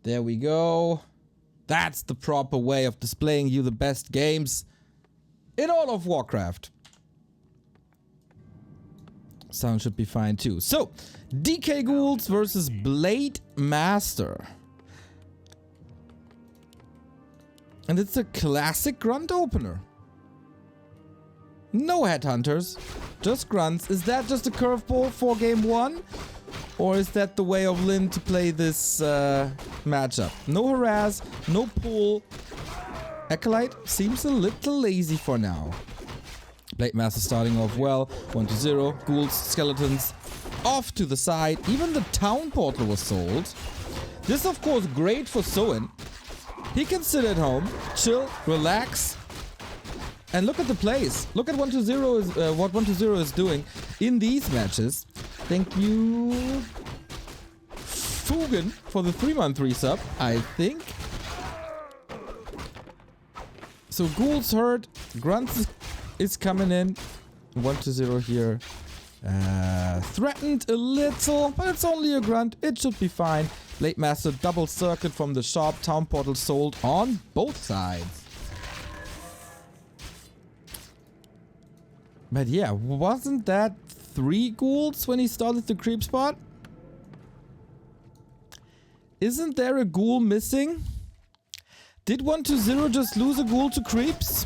There we go. That's the proper way of displaying you the best games in all of Warcraft. Sound should be fine too. So, DK Ghouls versus Blade Master. And it's a classic grunt opener. No headhunters, just grunts. Is that just a curveball for game one? Or is that the way of Lynn to play this matchup? No harass, no pull. Acolyte seems a little lazy for now. Blade Master starting off well. 1-0. Ghouls, skeletons off to the side. Even the town portal was sold. This of course great for Soin. He can sit at home, chill, relax. And look at the plays. Look at 1-0 is what 1-0 is doing in these matches. Thank you, Fugen, for the 3-month resub, I think. So Ghouls hurt, Grunts is coming in. 1-0 here. Threatened a little, but it's only a grunt. It should be fine. Blade Master double circuit from the shop. Town portal sold on both sides. But yeah, wasn't that 3 ghouls when he started the creep spot? Isn't there a ghoul missing? Did 1-0 just lose a ghoul to creeps?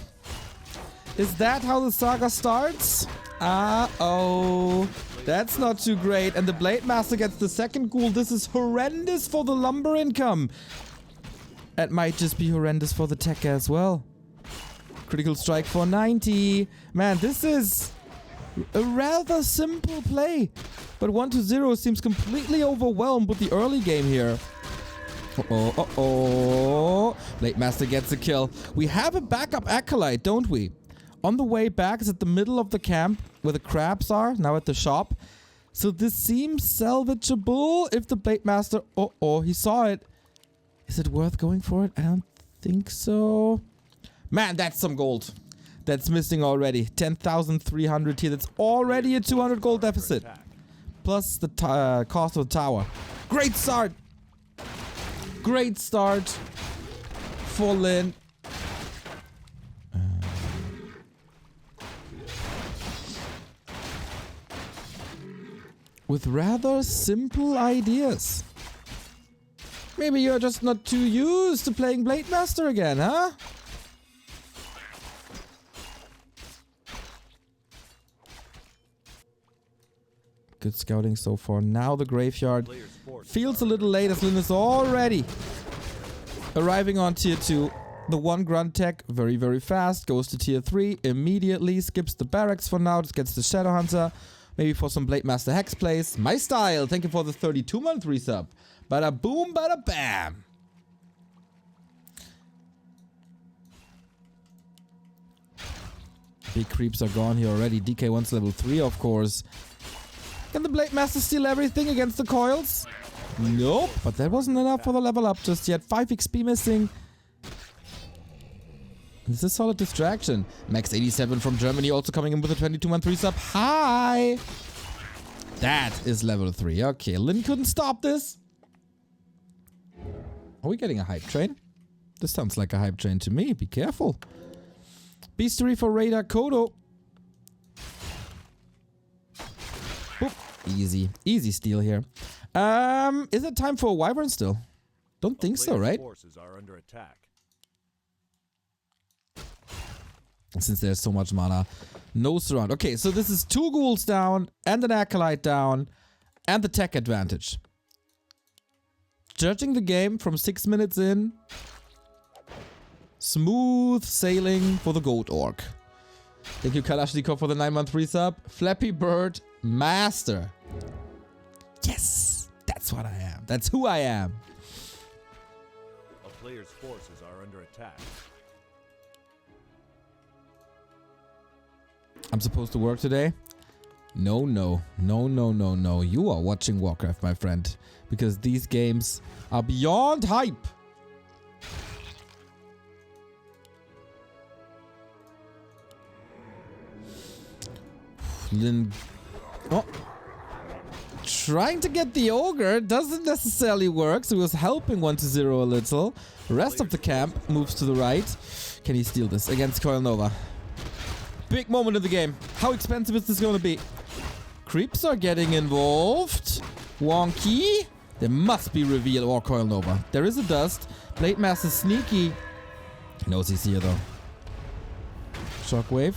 Is that how the saga starts? Uh-oh. That's not too great. And the Blade Master gets the second ghoul. This is horrendous for the lumber income. It might just be horrendous for the tech as well. Critical strike for 90. Man, this is a rather simple play. But 1-0 seems completely overwhelmed with the early game here. Uh-oh, uh-oh. Blade Master gets a kill. We have a backup Acolyte, don't we? On the way back is at the middle of the camp where the crabs are, now at the shop. So this seems salvageable if the Blade Master... Uh-oh, he saw it. Is it worth going for it? I don't think so. Man, that's some gold. That's missing already. 10,300 here. That's already a 200 gold deficit. Plus the cost of the tower. Great start. Great start for Lynn. With rather simple ideas. Maybe you're just not too used to playing Blade Master again, huh? Good scouting so far. Now the graveyard feels a little late as Lynn is already arriving on tier 2. The one grunt tech, very, very fast. Goes to tier 3 immediately. Skips the barracks for now. Just gets the Shadow Hunter. Maybe for some Blade Master Hex plays. My style. Thank you for the 32-month resub. Bada boom, bada bam. Big creeps are gone here already. DK wants level 3, of course. Can the Blade Master steal everything against the coils? Nope. But that wasn't enough for the level up just yet. 5 XP missing. This is a solid distraction. Max 87 from Germany also coming in with a 22-month resub. Hi! That is level 3. Okay, Lynn couldn't stop this. Are we getting a hype train? This sounds like a hype train to me. Be careful. Beastery for Radar Kodo. Boop. Easy. Easy steal here. Is it time for a Wyvern still? Don't think so, right? Forces are under attack. Since there's so much mana. No surround. Okay, so this is 2 ghouls down and an Acolyte down and the tech advantage. Judging the game from 6 minutes in, smooth sailing for the Goat Orc. Thank you, Kalashnikov, for the 9-month resub. Flappy Bird Master. Yes, that's what I am. That's who I am. A player's forces are under attack. I'm supposed to work today? No, no. No, no, no, no. You are watching Warcraft, my friend. Because these games are beyond hype. Lynn... Oh. trying to get the ogre. Doesn't necessarily work, so he was helping 1-0 a little. The rest of the camp moves to the right. Can he steal this against Coil Nova? Big moment in the game. How expensive is this going to be? Creeps are getting involved. Wonky. There must be reveal or Coil Nova. There is a dust. Blade Master sneaky. He knows he's here though. Shockwave.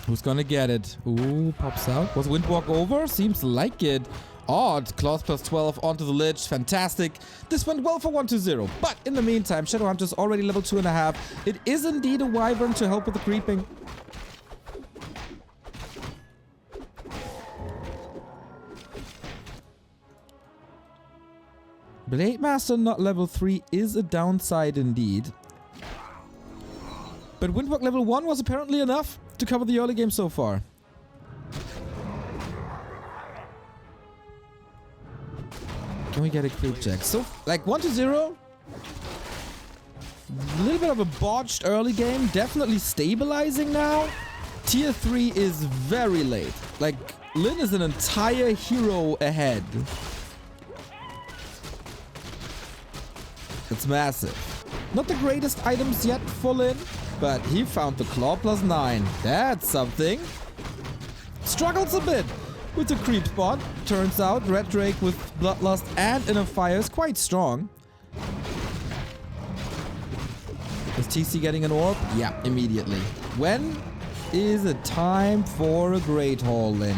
Who's gonna get it? Ooh, pops out. Was Windwalk over? Seems like it. Odd. Claws plus 12 onto the Lich. Fantastic. This went well for 1-0. But in the meantime, Shadowhunter's already level 2.5. It is indeed a Wyvern to help with the creeping. Blade Master not level 3 is a downside indeed. But Windwalk level 1 was apparently enough to cover the early game so far. Can we get a creep check? So, like 1-0. A little bit of a botched early game. Definitely stabilizing now. Tier 3 is very late. Like, Lin is an entire hero ahead. It's massive. Not the greatest items yet for Lin, but he found the Claw plus 9. That's something. Struggles a bit with the creep spot. Turns out Red Drake with Bloodlust and Inner Fire is quite strong. Is TC getting an orb? Yeah, immediately. When is it time for a Great Hall, Lin?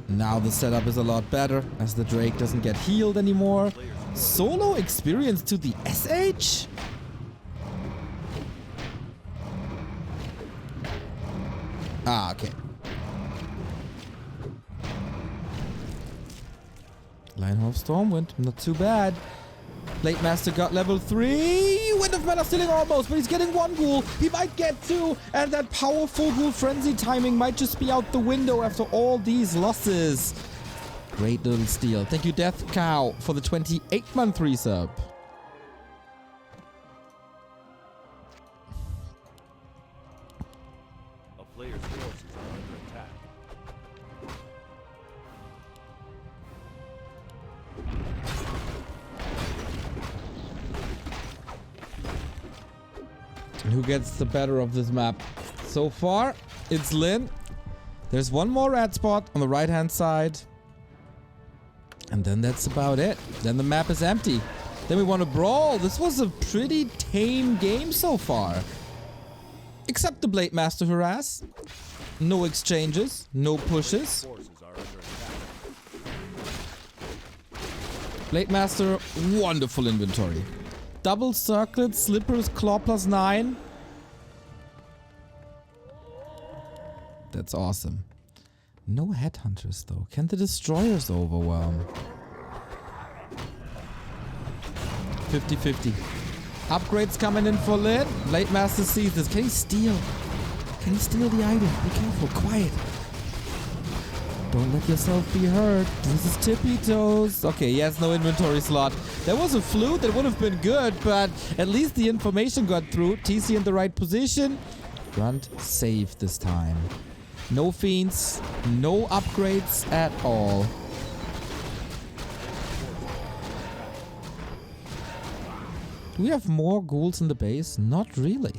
Now the setup is a lot better as the Drake doesn't get healed anymore. Solo experience to the SH? Ah, okay. Lionheart Stormwind, not too bad. Blade Master got level 3. Wind of Mana stealing almost, but he's getting 1 ghoul. He might get 2, and that powerful ghoul frenzy timing might just be out the window after all these losses. Great little steal. Thank you, Death Cow, for the 28-month resub. A player's forces are under attack. And who gets the better of this map? So far, it's Lin. There's one more red spot on the right-hand side. And then that's about it. Then the map is empty. Then we want to brawl. This was a pretty tame game so far. Except the Blade Master harass. No exchanges. No pushes. Forces are under attack. Blade Master, wonderful inventory. Double circlet, slippers, claw plus 9. That's awesome. No headhunters though. Can the destroyers overwhelm? 50-50. Upgrades coming in for Lin. Blade Master sees this. Can he steal? Can he steal the item? Be careful. Quiet. Don't let yourself be hurt. This is tippy toes. Okay, he has no inventory slot. There was a flute that would have been good, but at least the information got through. TC in the right position. Grunt safe this time. No fiends, no upgrades at all. Do we have more ghouls in the base? Not really.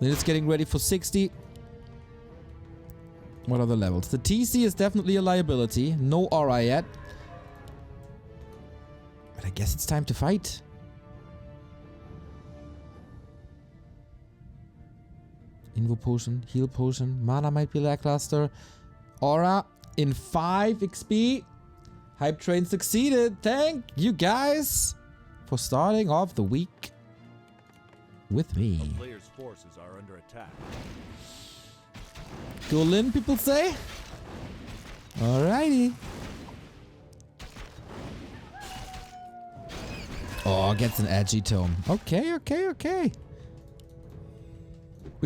Then it's getting ready for 60. What are the levels? The TC is definitely a liability. No aura yet. But I guess it's time to fight. Invo potion, heal potion, mana might be lackluster. Aura in 5 XP. Hype train succeeded. Thank you guys for starting off the week with me. A player's forces are under attack. Go Lin, people say? Alrighty. Oh, gets an edgy tome. Okay.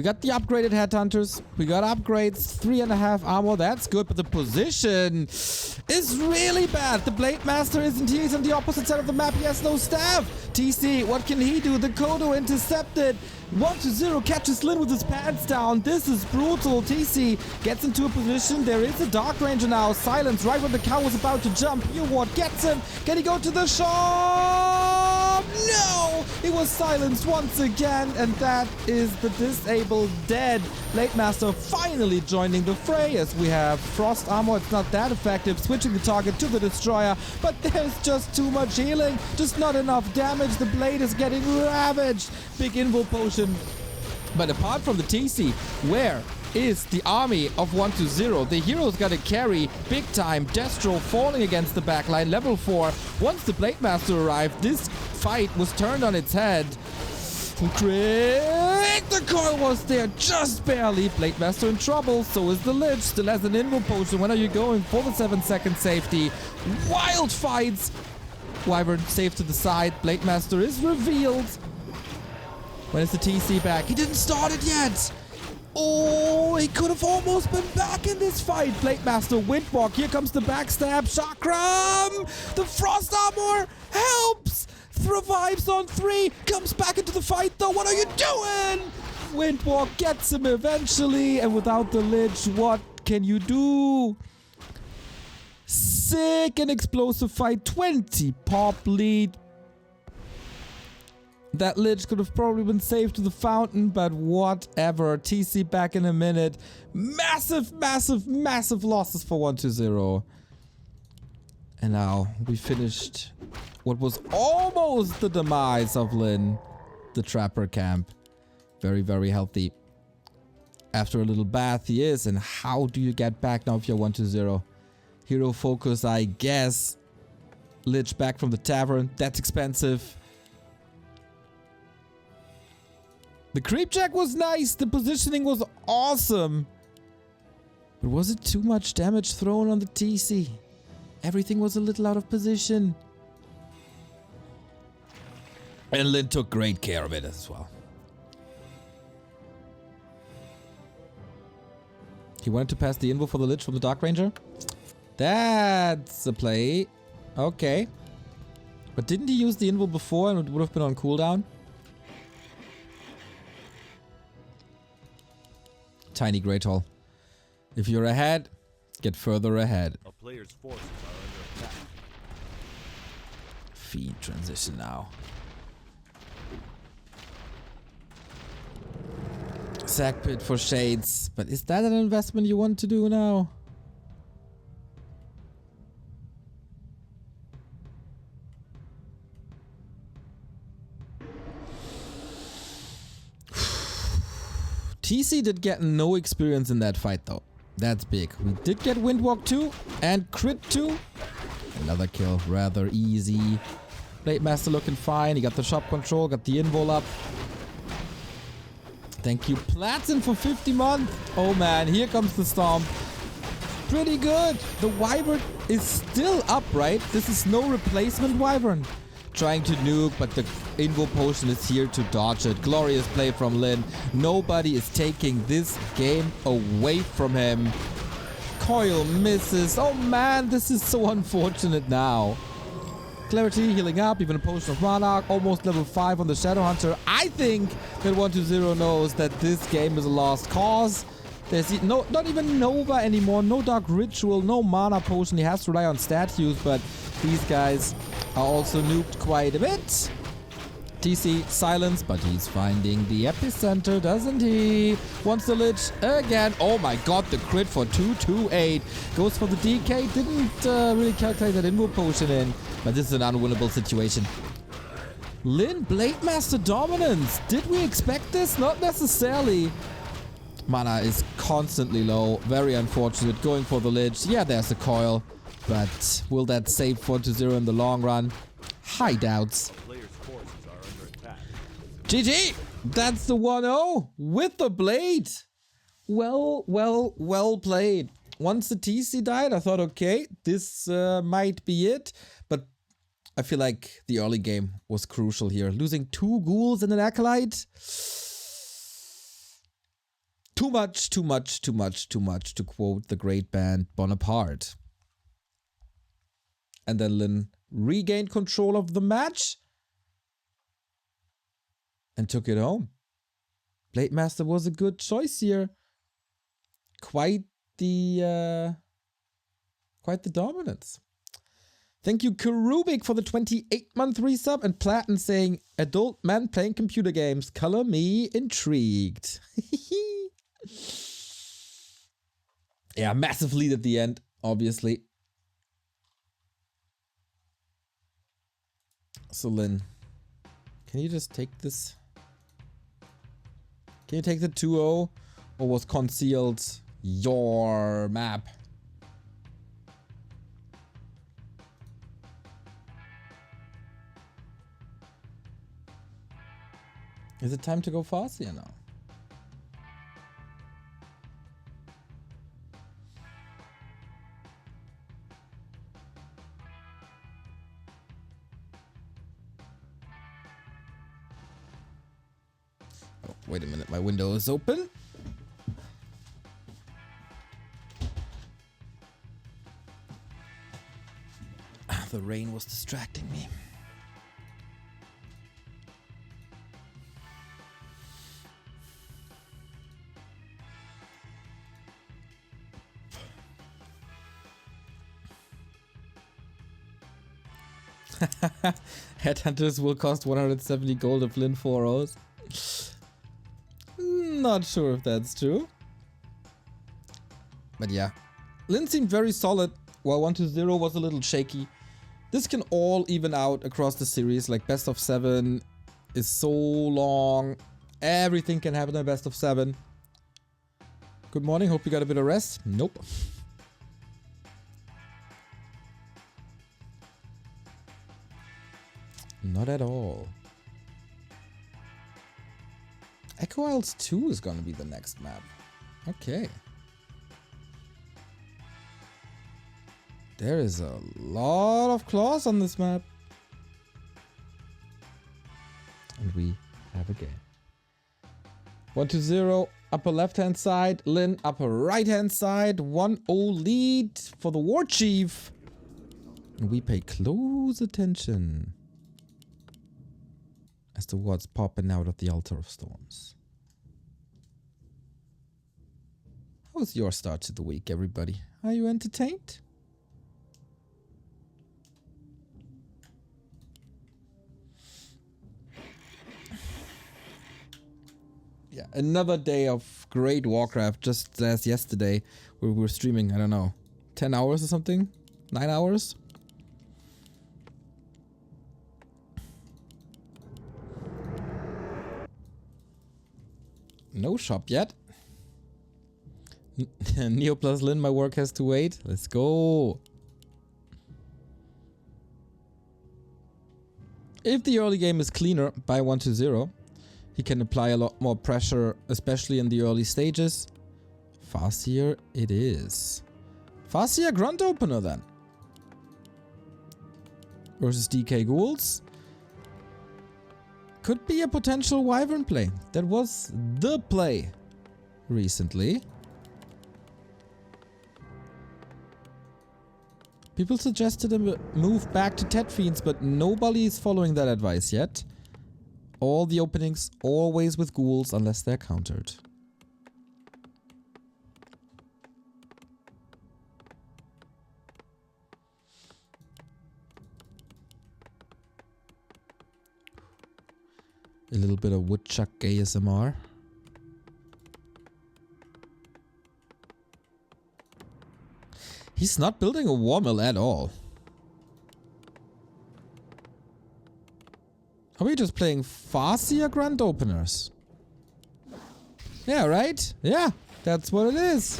We got the upgraded headhunters. We got upgrades, 3.5 armor. That's good, but the position is really bad. The Blade Master isn't here. He's on the opposite side of the map. He has no staff. TC, what can he do? The Kodo intercepted. 1-0 catches Lin with his pants down. This is brutal. TC gets into a position. There is a Dark Ranger now. Silence right when the cow was about to jump. Eer0 gets him. Can he go to the shop? No! It was silenced once again, and that is the disabled dead. Blade Master finally joining the fray as we have Frost Armor. It's not that effective. Switching the target to the Destroyer, but there's just too much healing. Just not enough damage. The blade is getting ravaged. Big Invo Potion. But apart from the TC, where is the army of 1-0? The hero's got to carry big time. Destro falling against the backline. Level 4. Once the Blade Master arrived, this fight was turned on its head. Crit! The coil was there just barely. Blade Master in trouble. So is the Lich. Still has an Invo Potion. When are you going for the 7-second safety? Wild fights. Wyvern safe to the side. Blade Master is revealed. When is the TC back? He didn't start it yet. Oh, he could have almost been back in this fight. Blade Master, Windwalk. Here comes the backstab. Chakram. The Frost Armor helps. Revives on 3. Comes back into the fight though. What are you doing? Windwalk gets him eventually. And without the Lich, what can you do? Sick and explosive fight. 20 pop lead. That Lich could have probably been saved to the fountain, but whatever. TC back in a minute. Massive, massive, massive losses for 1-0. And now we finished what was almost the demise of Lin, the Trapper camp. Very, very healthy. After a little bath he is, and how do you get back now if you're 1-0? Hero focus, I guess. Lich back from the tavern. That's expensive. The creep check was nice. The positioning was awesome. But was it too much damage thrown on the TC? Everything was a little out of position. And Lin took great care of it as well. He wanted to pass the Invo for the Lich from the Dark Ranger. That's a play. Okay. But didn't he use the Invo before and it would have been on cooldown? Tiny Great Hall. If you're ahead, get further ahead. A player's forces are under attack. Feed transition now. Sack pit for shades. But is that an investment you want to do now? TC did get no experience in that fight though. That's big. We did get Windwalk 2 and Crit 2. Another kill, rather easy. Blade Master looking fine. He got the shop control, got the invol up. Thank you, Platin, for 50 months. Oh man, here comes the Storm. Pretty good. The Wyvern is still up, right? This is no replacement Wyvern. Trying to nuke, but the Invo Potion is here to dodge it. Glorious play from Lin. Nobody is taking this game away from him. Coil misses. Oh man, this is so unfortunate now. Clarity healing up, even a Potion of Monarch. Almost level 5 on the Shadow Hunter. I think that 1-0 knows that this game is a lost cause. There's not even Nova anymore. No Dark Ritual, no Mana Potion. He has to rely on stat use, but these guys are also nuked quite a bit. TC silence, but he's finding the epicenter, doesn't he? Wants the Lich again. Oh my god, the crit for 228. Goes for the DK. Didn't really calculate that Invo Potion in, but this is an unwinnable situation. Lin, Blade Master dominance. Did we expect this? Not necessarily. Mana is constantly low. Very unfortunate. Going for the Lich. Yeah, there's a coil. But will that save 4-0 in the long run? High doubts. Players' forces are under attack. GG! That's the 1-0 with the blade. Well played. Once the TC died, I thought, okay, this might be it. But I feel like the early game was crucial here. Losing 2 ghouls and an acolyte. Too much, too much, too much, too much, to quote the great band Bonaparte. And then Lin regained control of the match and took it home. Blade Master was a good choice here. Quite the dominance. Thank you, Karubik, for the 28-month resub, and Platin saying, adult man playing computer games. Color me intrigued. Yeah, massive lead at the end, obviously. So, Lin, can you just take this? Can you take the 2-0? Or was concealed your map? Is it time to go fast here now? Oh, wait a minute, my window is open. The rain was distracting me. Headhunters will cost 170 gold if Lin 4-0s. Not sure if that's true. But yeah. Lin seemed very solid, while 1-0 was a little shaky. This can all even out across the series, like best of 7 is so long. Everything can happen in best of 7. Good morning, hope you got a bit of rest. Nope. Not at all. Echo Isles 2 is gonna be the next map. Okay. There is a lot of claws on this map. And we have a game. 1-0, upper left hand side. Lin, upper right hand side. 1-0 lead for the War Chief. And we pay close attention as to what's popping out of the Altar of Storms. How was your start to the week, everybody? Are you entertained? Yeah, another day of great Warcraft, just as yesterday, where we were streaming, I don't know, 10 hours or something? 9 hours? No shop yet. Neo plus Lin, my work has to wait. Let's go. If the early game is cleaner by 1-0, he can apply a lot more pressure, especially in the early stages. Farseer it is. Farseer Grunt Opener then. Versus DK Ghouls. Could be a potential Wyvern play. That was the play recently. People suggested a move back to Tet Fiends, but nobody is following that advice yet. All the openings always with ghouls unless they're countered. A little bit of woodchuck ASMR. He's not building a war mill at all. Are we just playing Farseer Grunt Openers? Yeah, right? Yeah, that's what it is.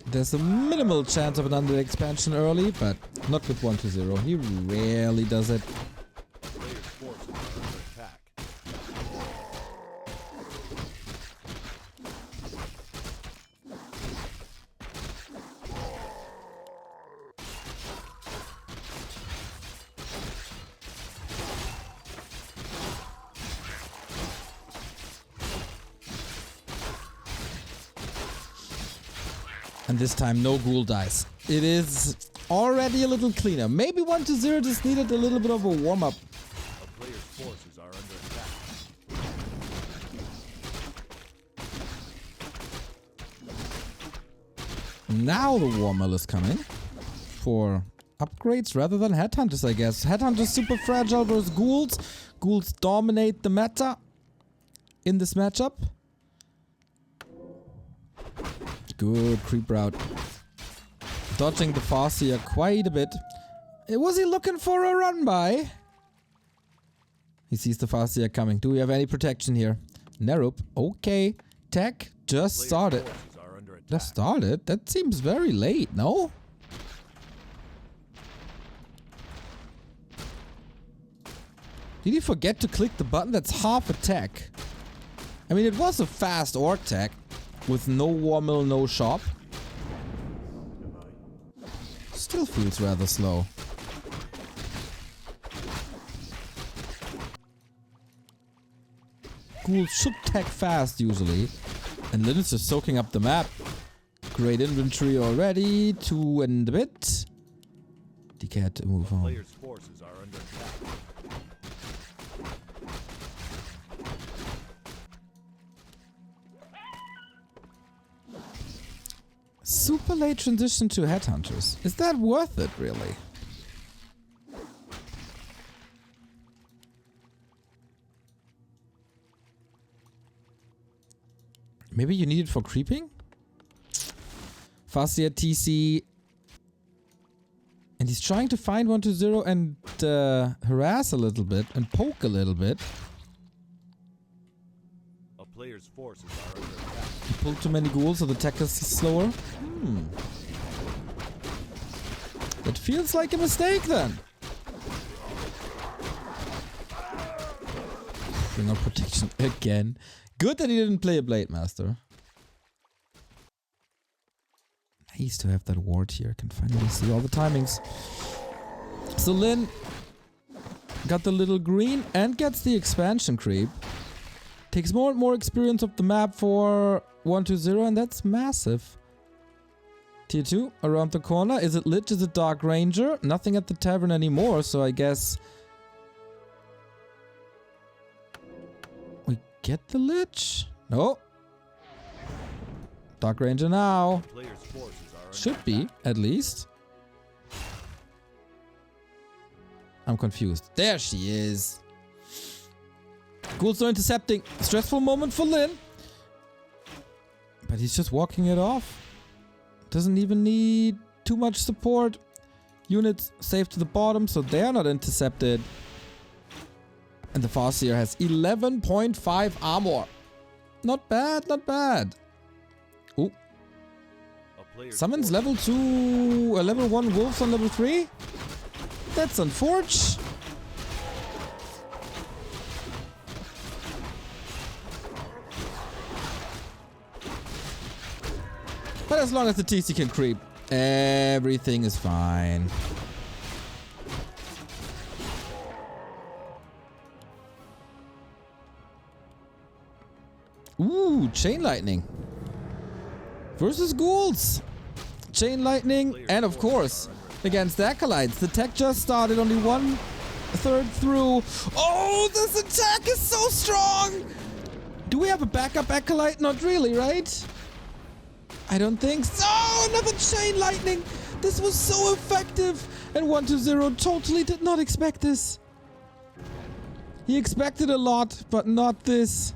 There's a minimal chance of an under expansion early, but not with 1-0. He rarely does it. Players' forces are under attack. And this time no ghoul dies. It is already a little cleaner. Maybe 1-0 just needed a little bit of a warm-up. A player's forces are under attack. Now the Warmill is coming for upgrades rather than Headhunters, I guess. Headhunters super fragile versus Ghouls. Ghouls dominate the meta in this matchup. Good creep route. Dodging the Farseer quite a bit. Was he looking for a run by? He sees the Farseer coming. Do we have any protection here? Nerup. Okay. Tech just started. Just started? That seems very late, no? Did he forget to click the button? That's half attack. I mean, it was a fast orc tech with no Warmill, no shop. Still feels rather slow. Ghouls should tech fast usually. And Lyn is just soaking up the map. Great inventory already. 2 and a bit. DK had to move on. Player's forces are under attack. Super late transition to Headhunters. Is that worth it, really? Maybe you need it for creeping? Farseer TC. And he's trying to find 1-0 and harass a little bit and poke a little bit. A player's forces are under attack. He pulled too many ghouls so the tech is slower. That feels like a mistake then. Bring out protection again. Good that he didn't play a Blade Master. Nice to have that ward here. Can finally see all the timings. So Lyn got the little green and gets the expansion creep. Takes more and more experience of the map for 1-0 and that's massive. Tier 2 around the corner. Is it Lich? Is it Dark Ranger? Nothing at the tavern anymore, so I guess we get the Lich? No. Dark Ranger now. Player's forces are under Should be, at least. I'm confused. There she is. Ghouls are intercepting. Stressful moment for Lyn. But he's just walking it off. Doesn't even need too much support. Units safe to the bottom, so they're not intercepted. And the Farseer has 11.5 armor. Not bad, not bad. Ooh. Summons level 2, level 1 wolves on level 3? That's unfortunate. But as long as the TC can creep, everything is fine. Ooh, Chain Lightning. Versus Ghouls. Chain Lightning, and of course, against the Acolytes. The tech just started, only 1/3 through. Oh, this attack is so strong! Do we have a backup Acolyte? Not really, right? I don't think so. Another Chain Lightning. This was so effective. And 1-0 totally did not expect this. He expected a lot, but not this.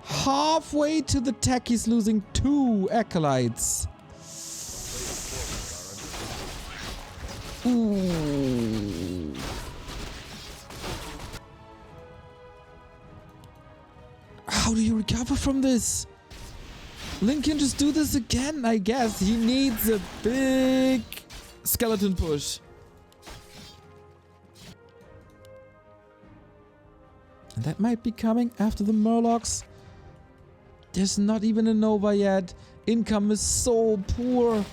Halfway to the tech, he's losing 2 Acolytes. Ooh. How do you recover from this? Lyn can just do this again, I guess. He needs a big skeleton push. And that might be coming after the Murlocs. There's not even a Nova yet. Income is so poor.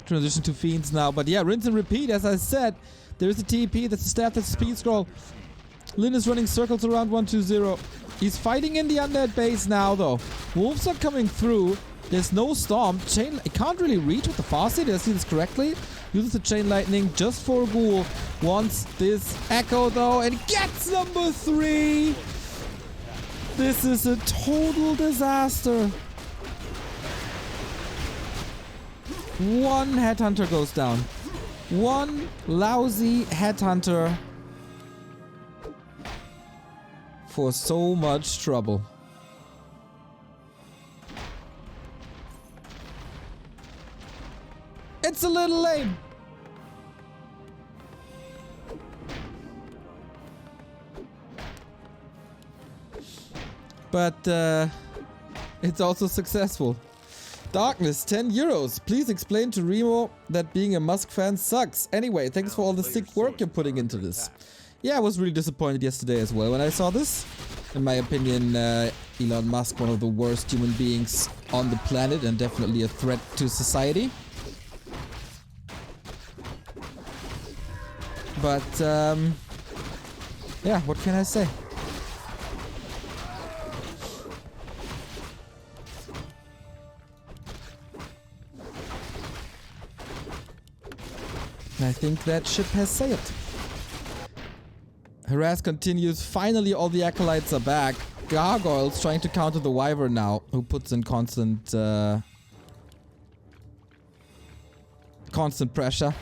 Transition to Fiends now. But yeah, rinse and repeat, as I said. There's a TP, that's a staff, that's a speed scroll. Lyn is running circles around 1-2-0. He's fighting in the undead base now, though. Wolves are coming through. There's no storm. Chain... I can't really reach with the Farseer. Did I see this correctly? Uses the Chain Lightning just for a ghoul. Wants this Echo, though, and gets number 3. This is a total disaster. One Headhunter goes down. One lousy Headhunter for so much trouble. It's a little lame. But it's also successful. Darkness, 10 euros. Please explain to Remo that being a Musk fan sucks. Anyway, thanks for all the sick work you're putting into this. Yeah, I was really disappointed yesterday as well when I saw this. In my opinion, Elon Musk, one of the worst human beings on the planet and definitely a threat to society. But, yeah, what can I say? I think that ship has sailed. Harass continues. Finally, all the acolytes are back. Gargoyles trying to counter the Wyvern now, who puts in constant pressure.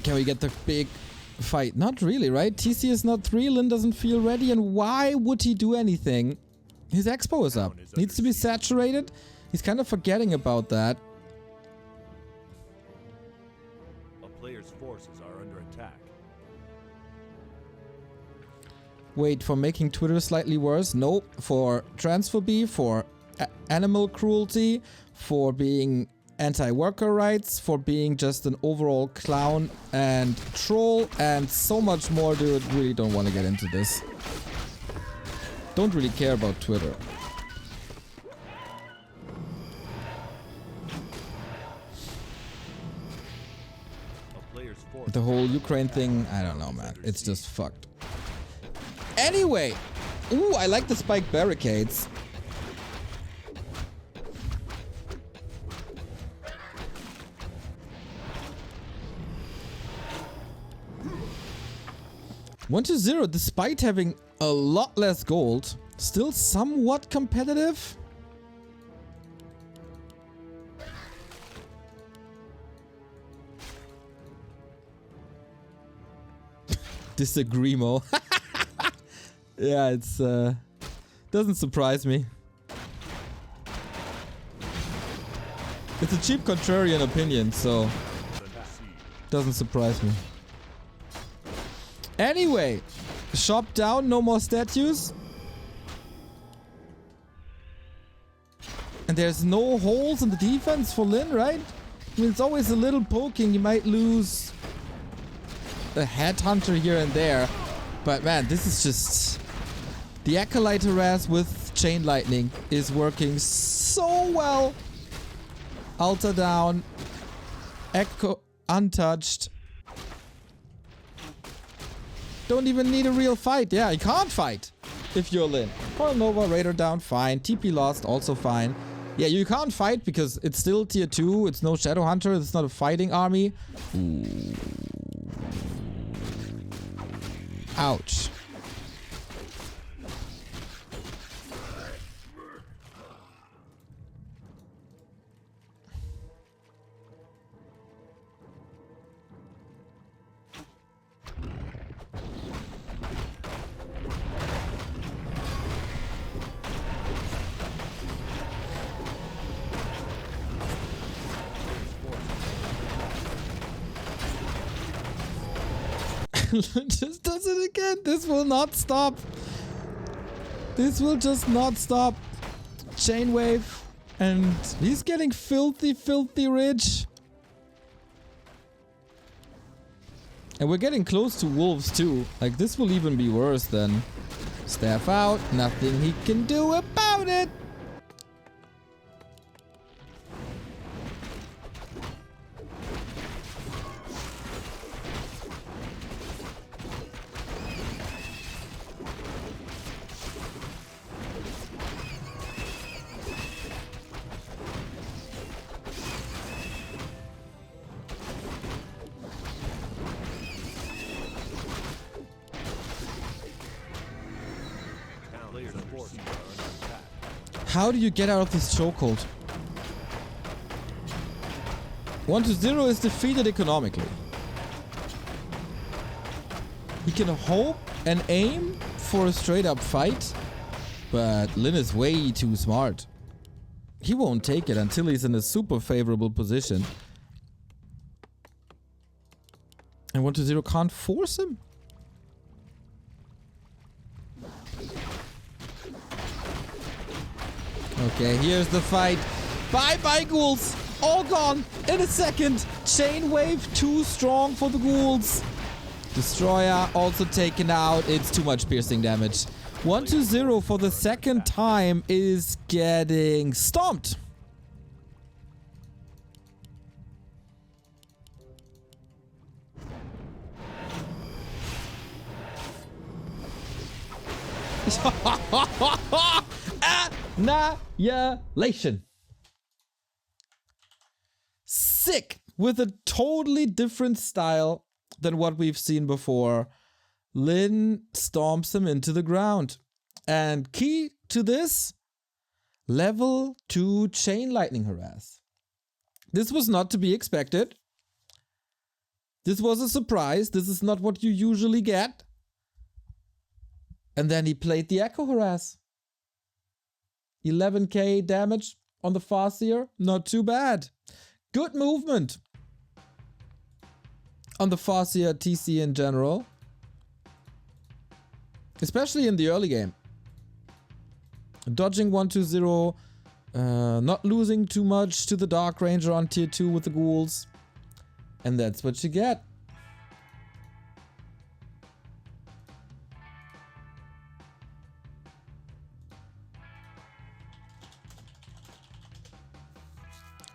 Can we get the big fight? Not really, right? TC is not 3, Lin doesn't feel ready, and why would he do anything? His expo is up. Needs to be saturated. He's kind of forgetting about that. A player's forces are under attack. Wait, for making Twitter slightly worse? No, for transphobia, for animal cruelty, for being anti-worker rights, for being just an overall clown and troll, and so much more, dude. Really don't want to get into this. Don't really care about Twitter. The whole Ukraine thing, I don't know, man. It's just fucked. Anyway, ooh, I like the spike barricades. One to 0, despite having a lot less gold, still somewhat competitive. Disagreemo. Yeah, it's doesn't surprise me. It's a cheap contrarian opinion, so doesn't surprise me. Anyway, shop down, no more statues. And there's no holes in the defense for Lin, right? I mean, it's always a little poking. You might lose a headhunter here and there. But man, this is just... The Acolyte harass with Chain Lightning is working so well. Altar down. Echo untouched. Don't even need a real fight. Yeah, you can't fight if you're Lin. Coil Nova, Raider down, fine. TP lost, also fine. Yeah, you can't fight because it's still tier 2. It's no Shadow Hunter. It's not a fighting army. Ooh. Ouch. Just does it again. This will not stop. This will just not stop. Chain wave. And he's getting filthy, filthy rich. And we're getting close to wolves too. Like, this will even be worse than staff out. Nothing he can do about it. player's forces are under attack. How do you get out of this chokehold? 1-0 is defeated economically. He can hope and aim for a straight up fight, but Lin is way too smart. He won't take it until he's in a super favorable position. And 1-0 can't force him. Okay, here's the fight. Bye-bye, ghouls. All gone in a second. Chain wave too strong for the ghouls. Destroyer also taken out. It's too much piercing damage. 1-0 for the second time is getting stomped. Annihilation. Sick. With a totally different style than what we've seen before. Lin stomps him into the ground. And key to this, level 2 chain lightning harass. This was not to be expected. This was a surprise. This is not what you usually get. And then he played the echo harass. 11k damage on the Farseer. Not too bad. Good movement on the Farseer TC in general. Especially in the early game. Dodging 1-0. Not losing too much to the Dark Ranger on tier 2 with the ghouls. And that's what you get.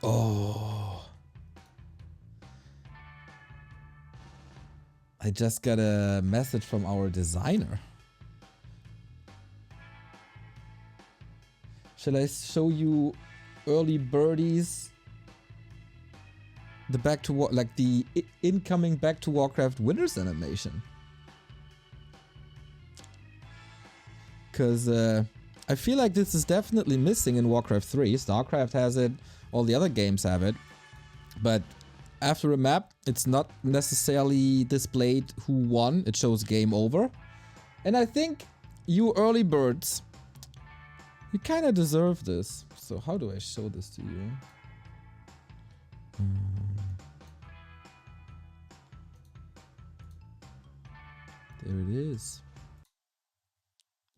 Oh. I just got a message from our designer. Shall I show you early birdies? The back to like the incoming Back to Warcraft winners animation. Cause I feel like this is definitely missing in Warcraft 3. StarCraft has it, all the other games have it. But after a map, it's not necessarily displayed who won. It shows game over. And I think you early birds, you kind of deserve this. So how do I show this to you? There it is.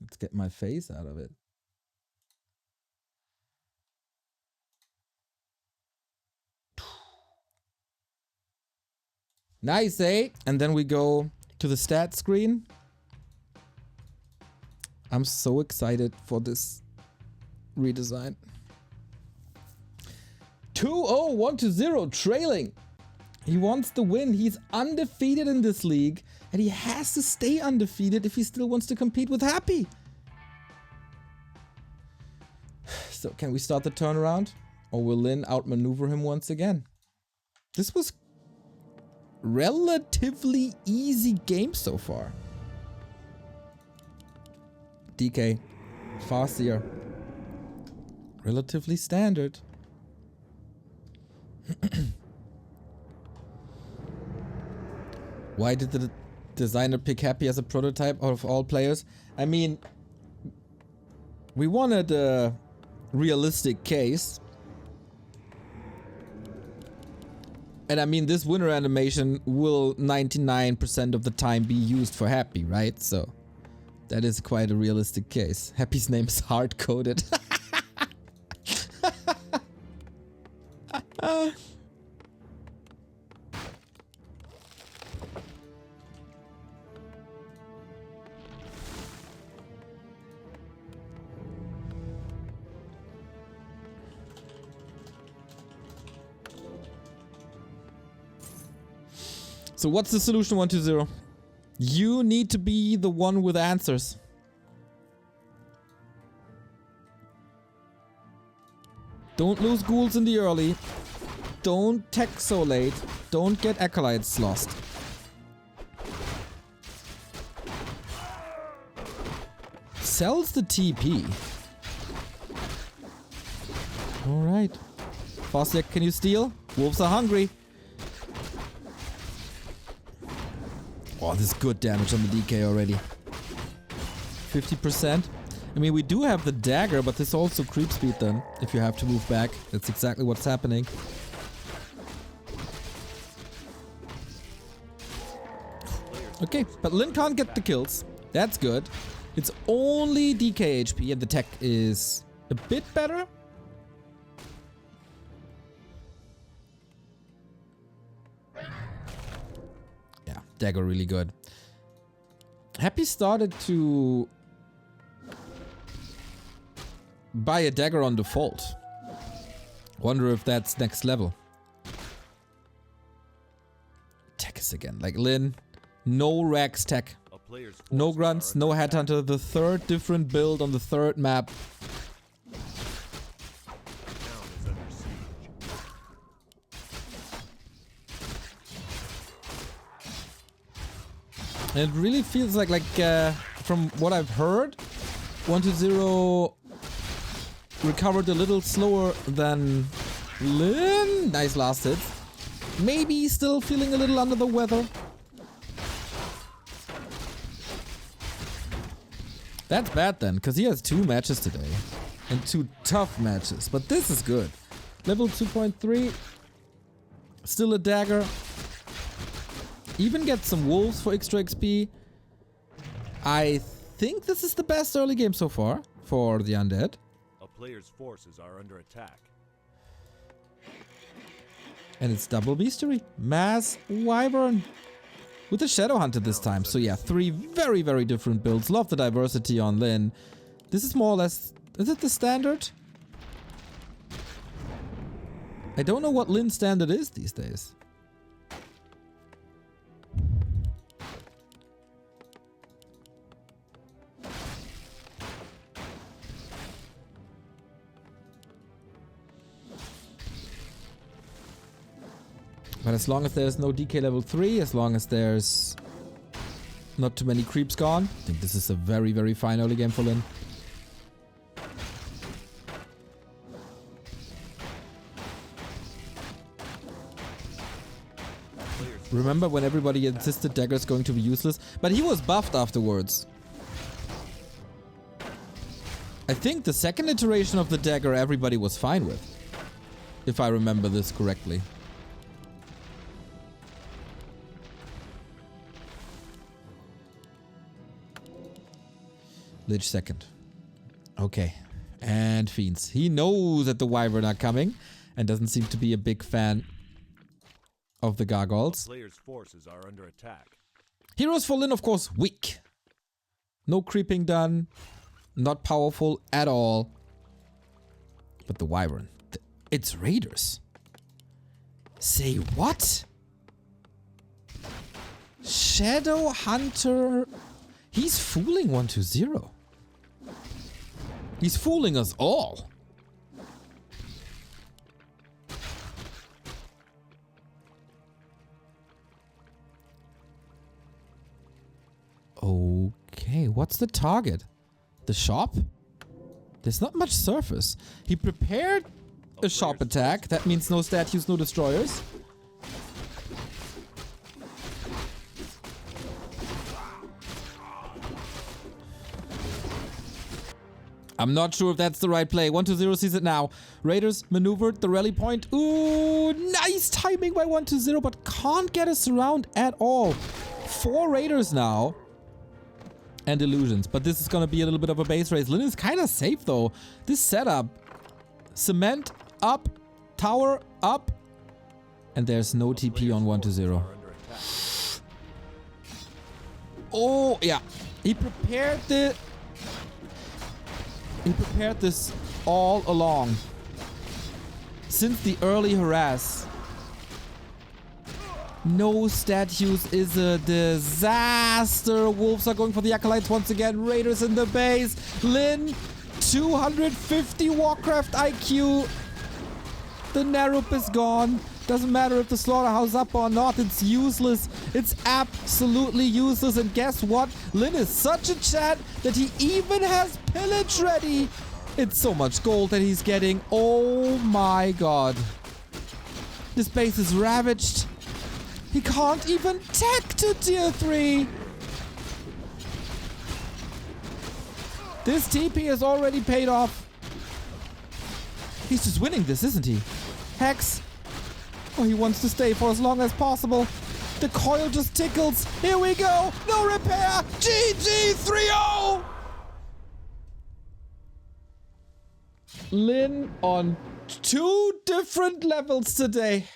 Let's get my face out of it. Nice, eh? And then we go to the stat screen. I'm so excited for this redesign. 2-0, 1-0, trailing. He wants to win. He's undefeated in this league. And he has to stay undefeated if he still wants to compete with Happy. So can we start the turnaround? Or will Lin outmaneuver him once again? This was relatively easy game so far. DK, Farseer. Relatively standard. Why did the designer pick Happy as a prototype out of all players? I mean, we wanted a realistic case. And I mean, this winner animation will 99% of the time be used for Happy, right? So that is quite a realistic case. Happy's name is hard-coded. So what's the solution 1-0? You need to be the one with answers. Don't lose ghouls in the early. Don't tech so late. Don't get acolytes lost. sells the TP. Alright. Fosyak, can you steal? Wolves are hungry. Oh, this is good damage on the DK already. 50%. I mean, we do have the dagger, but this also creep speed then, if you have to move back. That's exactly what's happening. Okay, but Lin can't get the kills. That's good. It's only DK HP and the tech is a bit better. Yeah, dagger really good. Happy started to buy a dagger on default. Wonder if that's next level. Tech is again, like Lin. No Rags tech. No grunts, no headhunter. The third different build on the third map. And it really feels like from what I've heard, 1-0 recovered a little slower than Lin. Nice last hit. Maybe still feeling a little under the weather. That's bad then, because he has 2 matches today. And 2 tough matches. But this is good. Level 2.3. Still a dagger. Even get some wolves for extra XP. I think this is the best early game so far for the undead. A player's forces are under attack. And it's double beastery. Mass Wyvern. With the Shadow Hunter this time. So yeah, 3 very, very different builds. Love the diversity on Lin. This is more or less... Is it the standard? I don't know what Lin's standard is these days. But as long as there's no DK level 3, as long as there's not too many creeps gone, I think this is a very, very fine early game for Lin. Remember when everybody insisted dagger's going to be useless? But he was buffed afterwards. I think the second iteration of the dagger everybody was fine with. If I remember this correctly. Lich second. Okay. And Fiends. He knows that the Wyvern are coming and doesn't seem to be a big fan of the Gargoyles. Players' forces are under attack. Heroes for Lin, of course, weak. No creeping done. Not powerful at all. But the Wyvern. It's Raiders. Say what? Shadow Hunter. He's fooling 1-0. He's fooling us all. Okay, what's the target? The shop? There's not much surface. He prepared a shop attack. That means no statues, no destroyers. I'm not sure if that's the right play. 1-0 sees it now. Raiders maneuvered the rally point. Ooh, nice timing by 1-0, but can't get us around at all. 4 Raiders now. And illusions. But this is going to be a little bit of a base race. Lin is kind of safe though. This setup. Cement up. Tower up. And there's no TP on 1-0. Oh, yeah. He prepared this all along. Since the early harass. No statues is a disaster. Wolves are going for the acolytes once again. Raiders in the base. Lin, 250 Warcraft IQ. The Narup is gone. Doesn't matter if the slaughterhouse up or not, it's useless. It's absolutely useless. And guess what? Lin is such a chat that he even has pillage ready. It's so much gold that he's getting. Oh my god. This base is ravaged. He can't even tech to tier 3. This TP has already paid off. He's just winning this, isn't he? Hex. Oh, he wants to stay for as long as possible. The coil just tickles. Here we go. No repair. GG 3-0. Lin on 2 different levels today.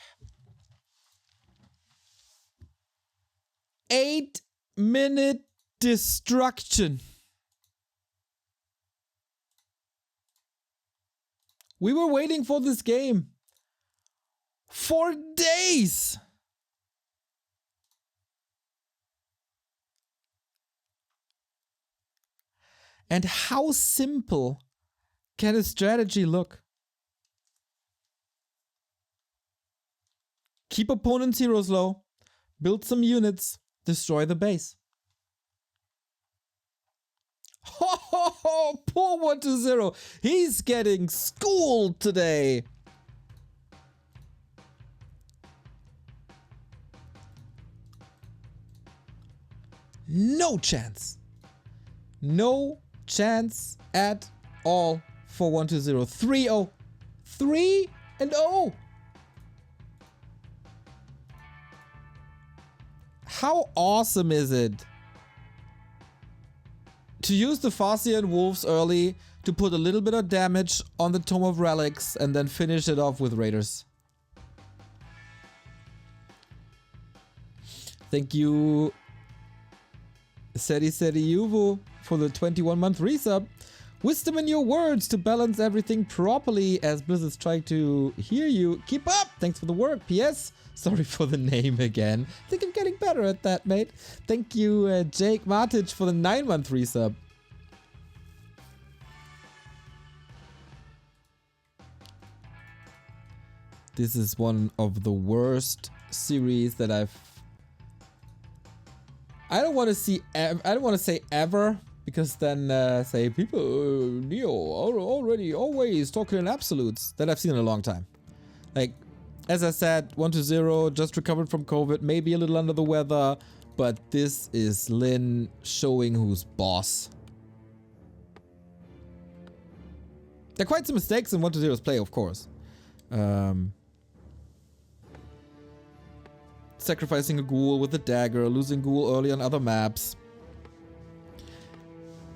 8-minute destruction. We were waiting for this game for days. And how simple can a strategy look? Keep opponents' heroes low, build some units, destroy the base. Ho ho ho! Poor 1-0. He's getting schooled today. No chance. No chance at all for 1-0. 3-0. 3-0. How awesome is it to use the Farseer and Wolves early to put a little bit of damage on the Tome of Relics and then finish it off with Raiders? Thank you, Seri Yuvu, for the 21-month resub. Wisdom in your words to balance everything properly as Blizzard's trying to hear you. Keep up! Thanks for the work. P.S. Sorry for the name again. I think I'm getting better at that, mate. Thank you, Jake Martich, for the 9-month resub. This is one of the worst series that I don't want to see. I don't want to say ever, because then say people Neo already always talking in absolutes that I've seen in a long time. Like, as I said, 1-0, just recovered from COVID, maybe a little under the weather, but this is Lin showing who's boss. There are quite some mistakes in 1-0's play, of course. Sacrificing a ghoul with a dagger, losing ghoul early on other maps.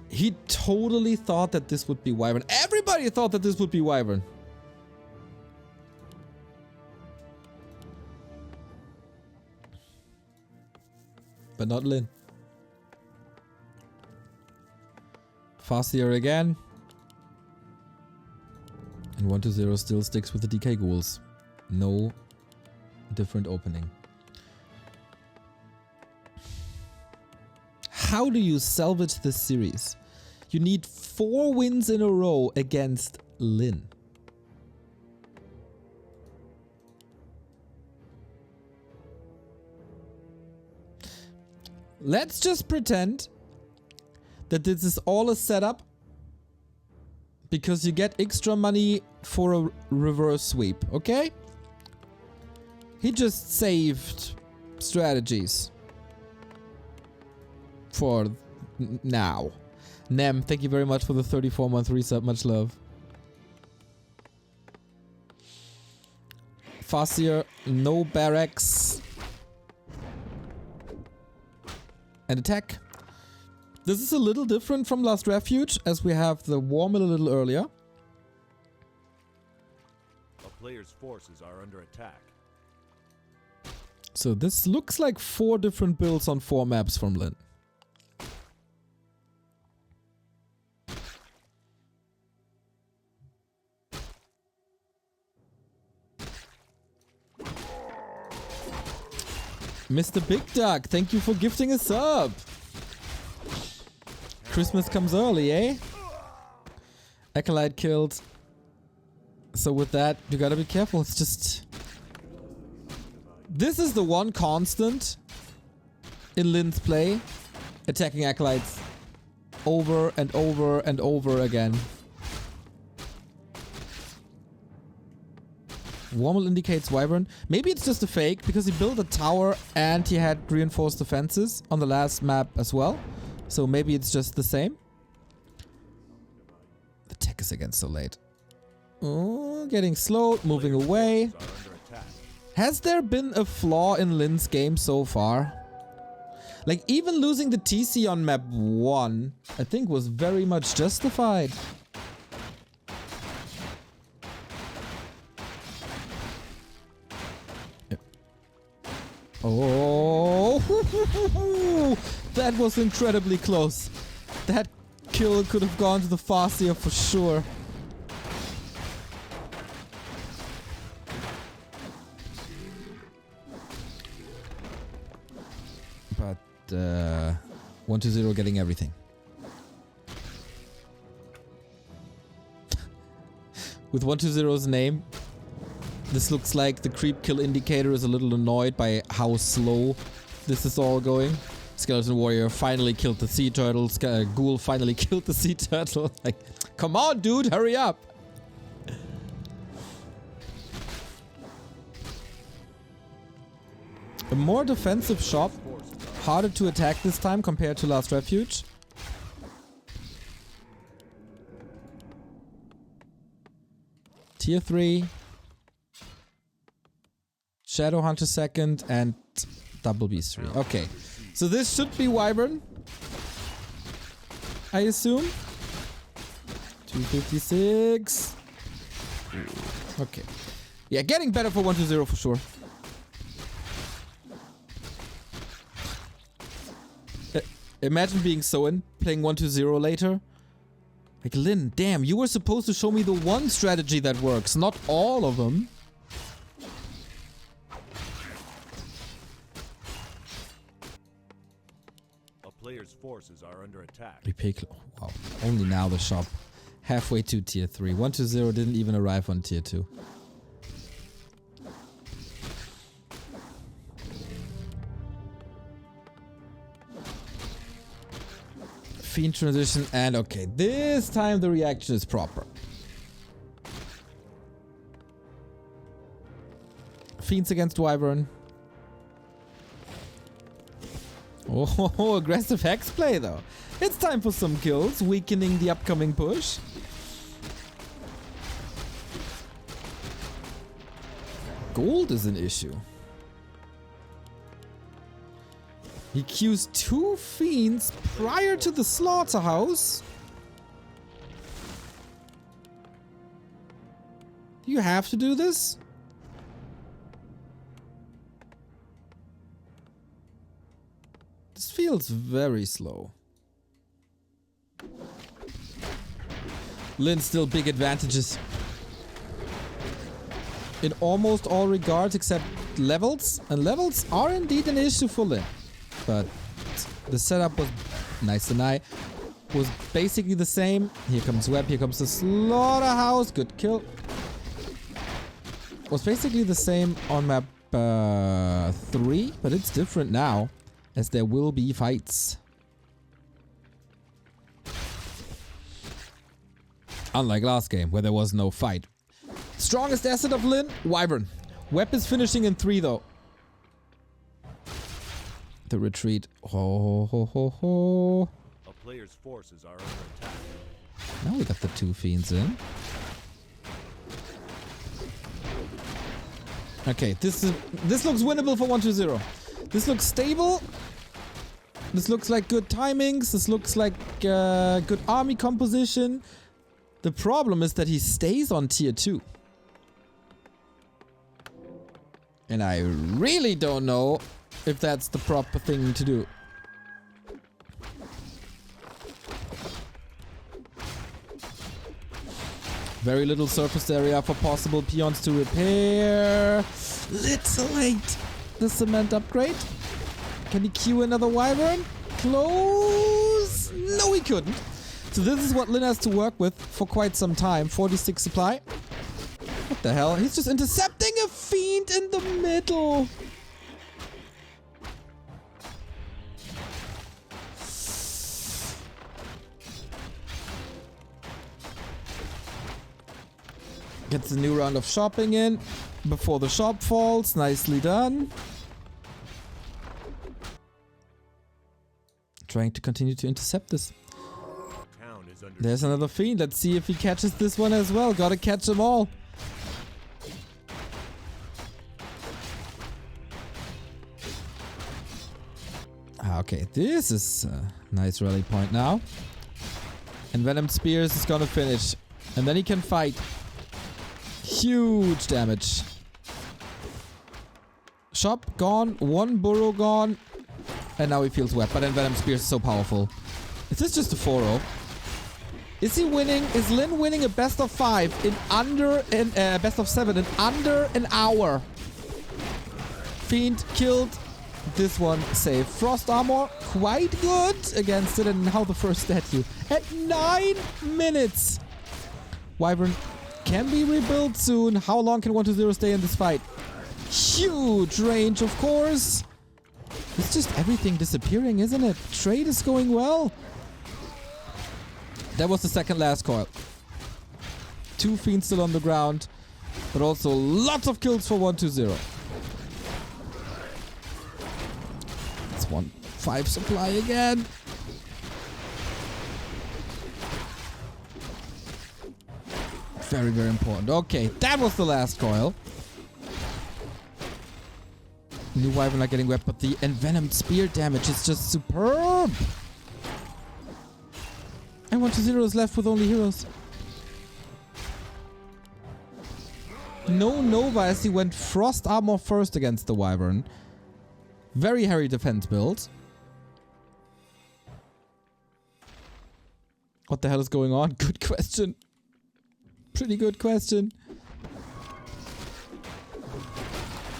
He totally thought that this would be Wyvern. Everybody thought that this would be Wyvern. But not Lin. Farseer again. And 1-0 still sticks with the DK ghouls. No different opening. How do you salvage this series? You need 4 wins in a row against Lin. Let's just pretend that this is all a setup because you get extra money for a reverse sweep, okay? He just saved strategies for now. Nem, thank you very much for the 34-month resub. Much love. Farseer, no barracks. And attack. This is a little different from Last Refuge, as we have the War Mill a little earlier. A player's forces are under attack. So this looks like 4 different builds on 4 maps from Lin. Mr. Big Duck, thank you for gifting a sub. Christmas comes early, eh? Acolyte killed. So with that, you gotta be careful. It's just This is the one constant in Lin's play. Attacking Acolytes over and over and over again. Wormhole indicates Wyvern. Maybe it's just a fake because he built a tower and he had reinforced defenses on the last map as well. So maybe it's just the same. The tech is again so late. Oh, getting slowed, moving away. Has there been a flaw in Lin's game so far? Like, even losing the TC on map 1, I think was very much justified. Yep. Oh, that was incredibly close. That kill could have gone to the Farseer for sure. But 1-0 getting everything. With 1-0's name, this looks like the creep kill indicator is a little annoyed by how slow this is all going. Skeleton Warrior finally killed the sea turtle. Ghoul finally killed the sea turtle. Like, come on, dude, hurry up. A more defensive shop. Harder to attack this time compared to Last Refuge. Tier 3. Shadowhunter second and WC3. Okay. So this should be Wyvern. I assume. 256. Okay. Yeah, getting better for 1-0 for sure. Imagine being Soen, playing 1-0 later. Like, Lin, damn, you were supposed to show me the one strategy that works, not all of them. A player's forces are under attack. We pay wow, only now the shop. Halfway to tier 3. 1-0 didn't even arrive on tier 2. Fiend transition, and okay, this time the reaction is proper. Fiends against Wyvern. Oh, aggressive hex play though. It's time for some kills, weakening the upcoming push. Gold is an issue. He queues 2 fiends prior to the slaughterhouse. Do you have to do this? This feels very slow. Lin still big advantages. In almost all regards except levels. And levels are indeed an issue for Lin. But the setup was nice and I was basically the same. Here comes Web, here comes the slaughterhouse. Good kill. Was basically the same on map 3, but it's different now as there will be fights. Unlike last game where there was no fight. Strongest asset of Lin, Wyvern. Web is finishing in 3 though. The retreat. Ho ho ho ho. A player's forces are under attack. Now we got the 2 fiends in. Okay, this looks winnable for 1-0. This looks stable. This looks like good timings. This looks like good army composition. The problem is that he stays on tier 2. And I really don't know if that's the proper thing to do. Very little surface area for possible peons to repair. Little late. The cement upgrade. Can he queue another Wyvern? Close. No, he couldn't. So this is what Lin has to work with for quite some time. 46 supply. What the hell? He's just intercepting a fiend in the middle. Gets a new round of shopping in before the shop falls. Nicely done. Trying to continue to intercept this. Town is under There's another fiend. Let's see if he catches this one as well. Gotta catch them all. Okay, this is a nice rally point now. And Venom Spears is gonna finish. And then he can fight. Huge damage. Shop gone. One burrow gone. And now he feels wet. But then Venom Spears is so powerful. Is this just a 4-0? Is he winning? Is Lin winning a best of 5 in under an best of 7 in under an hour? Fiend killed. This one saved. Frost armor quite good against it. And how the first statue at 9 minutes. Wyvern can be rebuilt soon. How long can 1-0 stay in this fight? Huge range, of course. It's just everything disappearing, isn't it? Trade is going well. That was the second last coil. 2 fiends still on the ground, but also lots of kills for 1-0. It's 1-5 supply again. Very, very important. Okay, that was the last coil. New Wyvern not getting wet, but the envenomed spear damage is just superb. And 1-0 is left with only heroes. No Nova as he went Frost Armor first against the Wyvern. Very hairy defense build. What the hell is going on? Good question. Pretty good question.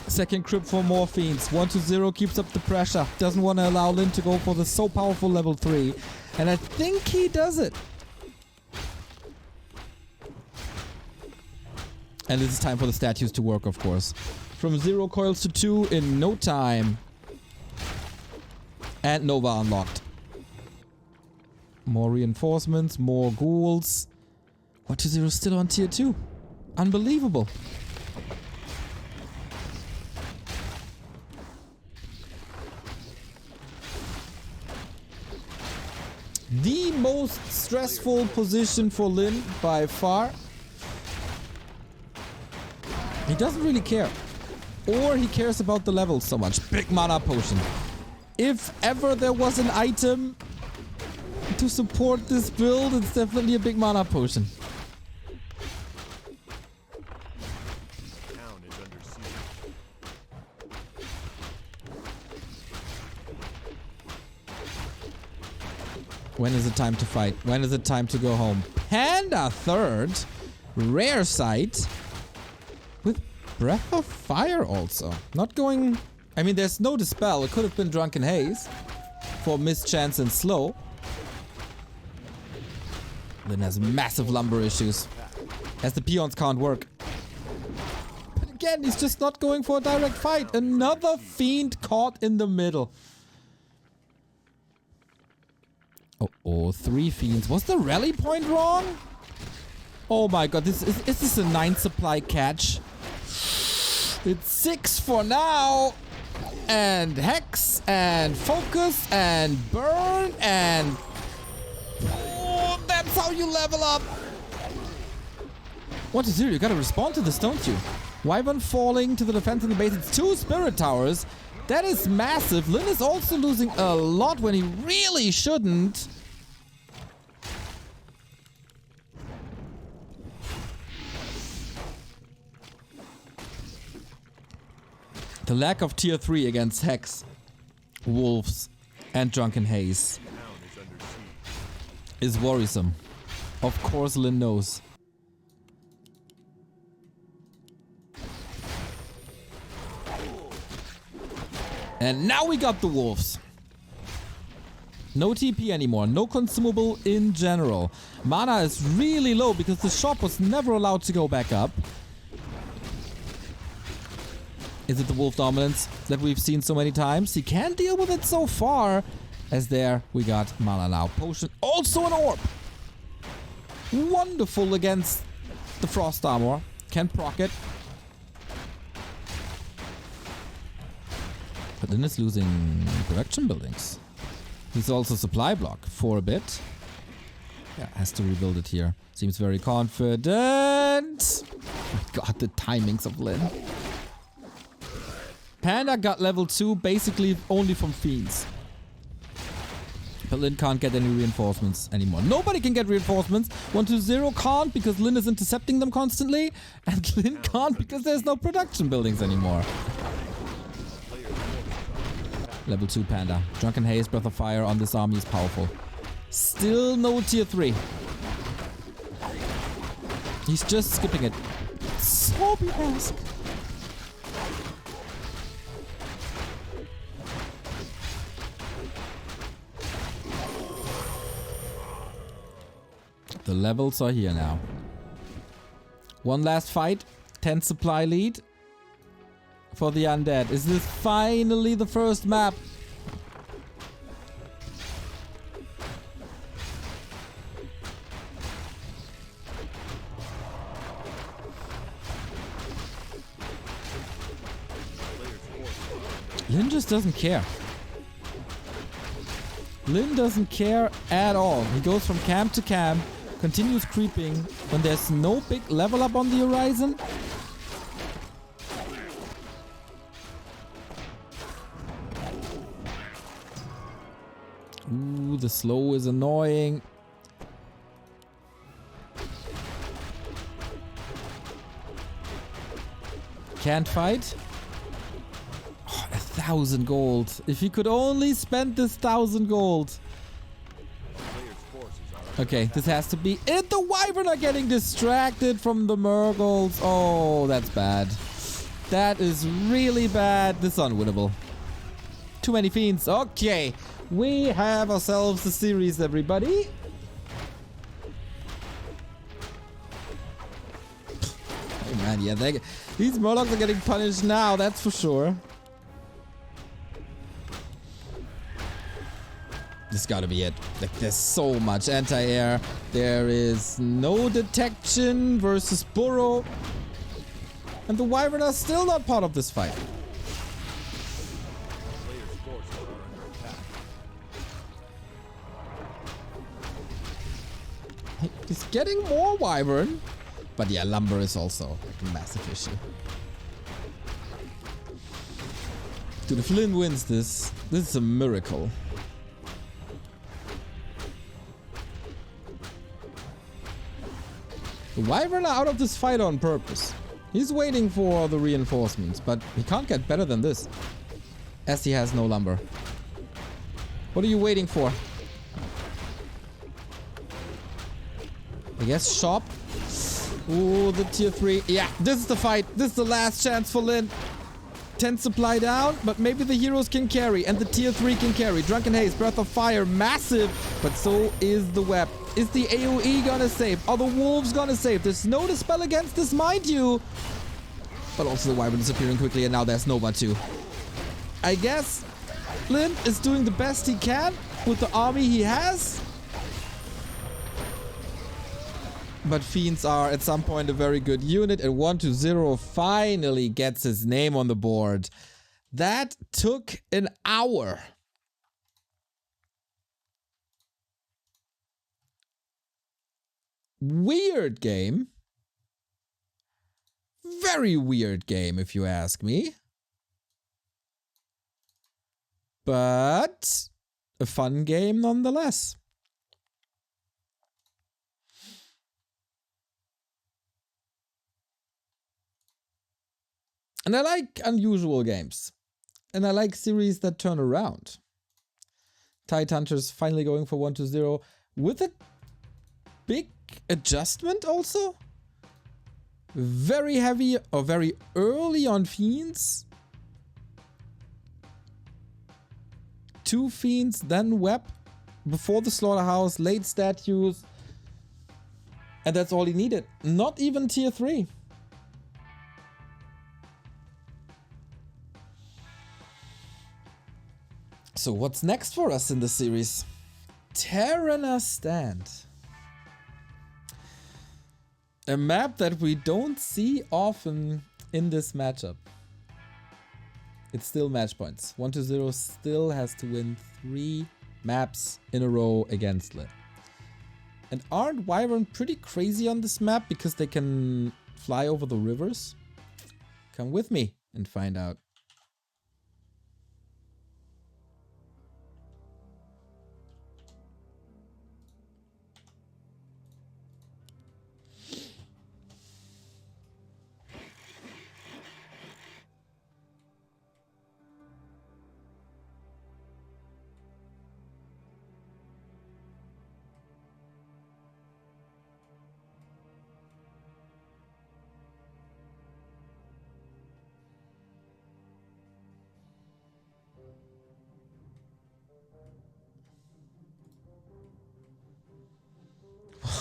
Second crypt for more fiends. 1-0 keeps up the pressure. Doesn't want to allow Lin to go for the so powerful level 3. And I think he does it. And it is time for the statues to work, of course. From 0 coils to 2 in no time. And Nova unlocked. More reinforcements, more ghouls. 1-0 still on tier 2. Unbelievable. The most stressful position for Lin by far. He doesn't really care. Or he cares about the levels so much. Big mana potion. If ever there was an item to support this build, it's definitely a big mana potion. town is under siege. When is it time to fight? When is it time to go home? Panda third. Rare sight. With Breath of Fire also. Not going... I mean, there's no Dispel. It could have been Drunken Haze. For mischance and slow. Lin has massive lumber issues. As the peons can't work. But again, he's just not going for a direct fight. Another fiend caught in the middle. Oh, 3 fiends. Was the rally point wrong? Oh my god, is this a 9 supply catch? It's 6 for now. And Hex, and Focus, and Burn, and... Oh, that's how you level up. 1-0, you gotta respond to this, don't you? Wyvern falling to the defense in the base. It's 2 Spirit Towers. That is massive. Lin is also losing a lot when he really shouldn't. The lack of tier 3 against Hex, Wolves, and Drunken Haze Town is under siege. is worrisome. Of course Lin knows. And now we got the Wolves. No TP anymore, no consumable in general. Mana is really low because the shop was never allowed to go back up. Is it the Wolf Dominance that we've seen so many times? He can't deal with it so far. As there, we got Mana now. Potion, also an Orb. Wonderful against the Frost Armor. Can proc it. But then it's losing production buildings. He's also supply block for a bit. Yeah, has to rebuild it here. Seems very confident. Oh my god, the timings of Lin. Panda got level 2 basically only from Fiends. But Lin can't get any reinforcements anymore. Nobody can get reinforcements. 120 can't because Lin is intercepting them constantly. And Lin can't because there's no production buildings anymore. Level 2 Panda. Drunken Haze, Breath of Fire on this army is powerful. Still no tier 3. He's just skipping it. So be-esque. The levels are here now. One last fight. 10 supply lead. For the undead. Is this finally the first map? Lin just doesn't care. Lin doesn't care at all. He goes from camp to camp, continues creeping when there's no big level up on the horizon. Ooh, the slow is annoying. Can't fight. Oh, 1,000 gold. If he could only spend this 1,000 gold. Okay, this has to be it. The Wyvern are getting distracted from the Murgles. Oh, that's bad. That is really bad. This is unwinnable. Too many Fiends. Okay. We have ourselves a series, everybody. Oh man, yeah, these Murlocs are getting punished now, that's for sure. This gotta be it. Like, there's so much anti-air. There is no detection versus Burrow. And the Wyvern are still not part of this fight. He's getting more Wyvern. But yeah, lumber is also like a massive issue. Dude, if Lin wins this is a miracle. The Wyvern are out of this fight on purpose. He's waiting for the reinforcements, but he can't get better than this. As he has no lumber. What are you waiting for? I guess shop. Ooh, the tier 3. Yeah, this is the fight. This is the last chance for Lin. 10 supply down, but maybe the heroes can carry and the tier 3 can carry. Drunken Haze, Breath of Fire, massive, but so is the web. Is the AoE gonna save? Are the wolves gonna save? There's no dispel against this, mind you. But also the Wyvern disappearing quickly and now there's Nova too. I guess Lin is doing the best he can with the army he has. But Fiends are at some point a very good unit, and 120 finally gets his name on the board. That took an hour. Weird game. Very weird game, if you ask me. But a fun game nonetheless. And I like unusual games. And I like series that turn around. Tide Hunters finally going for 120 with a big adjustment also. Very heavy or very early on Fiends. 2 Fiends, then Web. Before the Slaughterhouse, late statues. And that's all he needed. Not even tier 3. So what's next for us in the series? Terrana Stand. A map that we don't see often in this matchup. It's still match points. 1-0 still has to win 3 maps in a row against Lin. And aren't Wyvern pretty crazy on this map because they can fly over the rivers? Come with me and find out.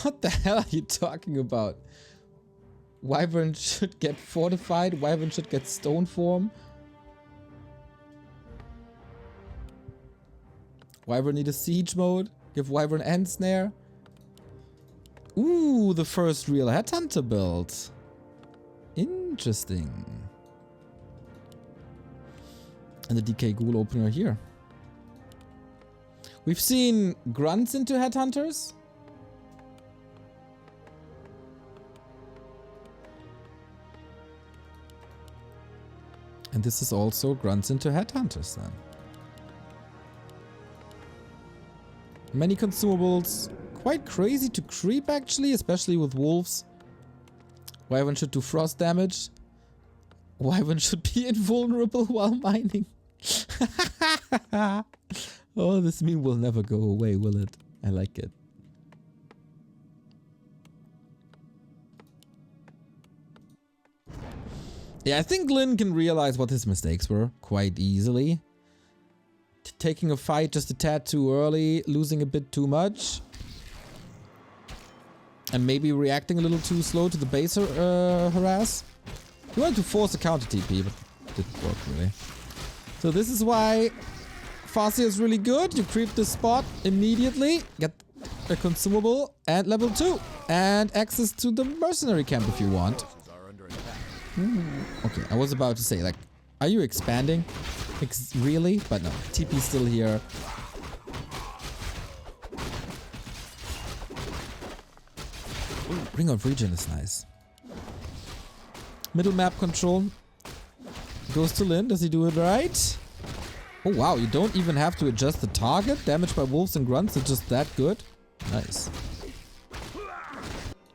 What the hell are you talking about? Wyvern should get fortified. Wyvern should get stone form. Wyvern need a siege mode. Give Wyvern end snare. Ooh, the first real headhunter build. Interesting. And the DK Ghoul opener here. We've seen grunts into headhunters. And this is also grunts into headhunters then. Many consumables. Quite crazy to creep actually, especially with wolves. Wyvern should do frost damage. Wyvern should be invulnerable while mining. Oh, this meme will never go away, will it? I like it. Yeah, I think Lin can realize what his mistakes were quite easily. Taking a fight just a tad too early, losing a bit too much. And maybe reacting a little too slow to the base harass. He wanted to force a counter TP, but didn't work really. So this is why Farseer is really good. You creep this spot immediately, get a consumable and level 2. And access to the mercenary camp if you want. Okay, I was about to say, like, are you expanding? Really? But no, TP's still here. Ooh, Ring of Regen is nice. Middle map control goes to Lin. Does he do it right? Oh wow, you don't even have to adjust the target. Damage by wolves and grunts is just that good. Nice.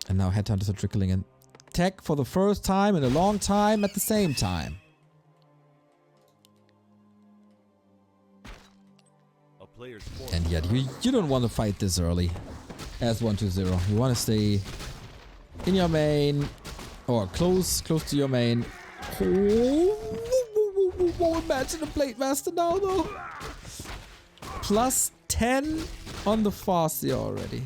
And now headhunters are trickling in. Tech for the first time in a long time at the same time. And yet you don't want to fight this early as 1-0. You want to stay in your main or close to your main. Oh, imagine a Blade Master now though. Plus 10 on the Farseer already.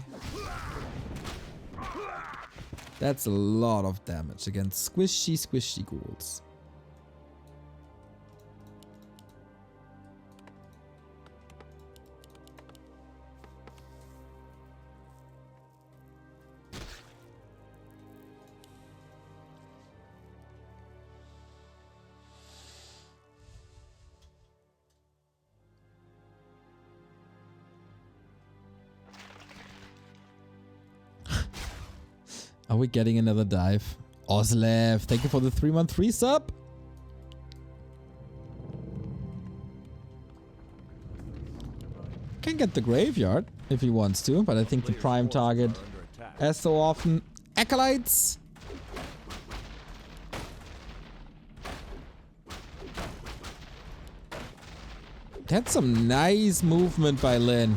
That's a lot of damage against squishy ghouls. Are we getting another dive? Ozlev, thank you for the 3-month free sub. Can get the graveyard if he wants to, but I think the prime target, as so often, Acolytes. That's some nice movement by Lin.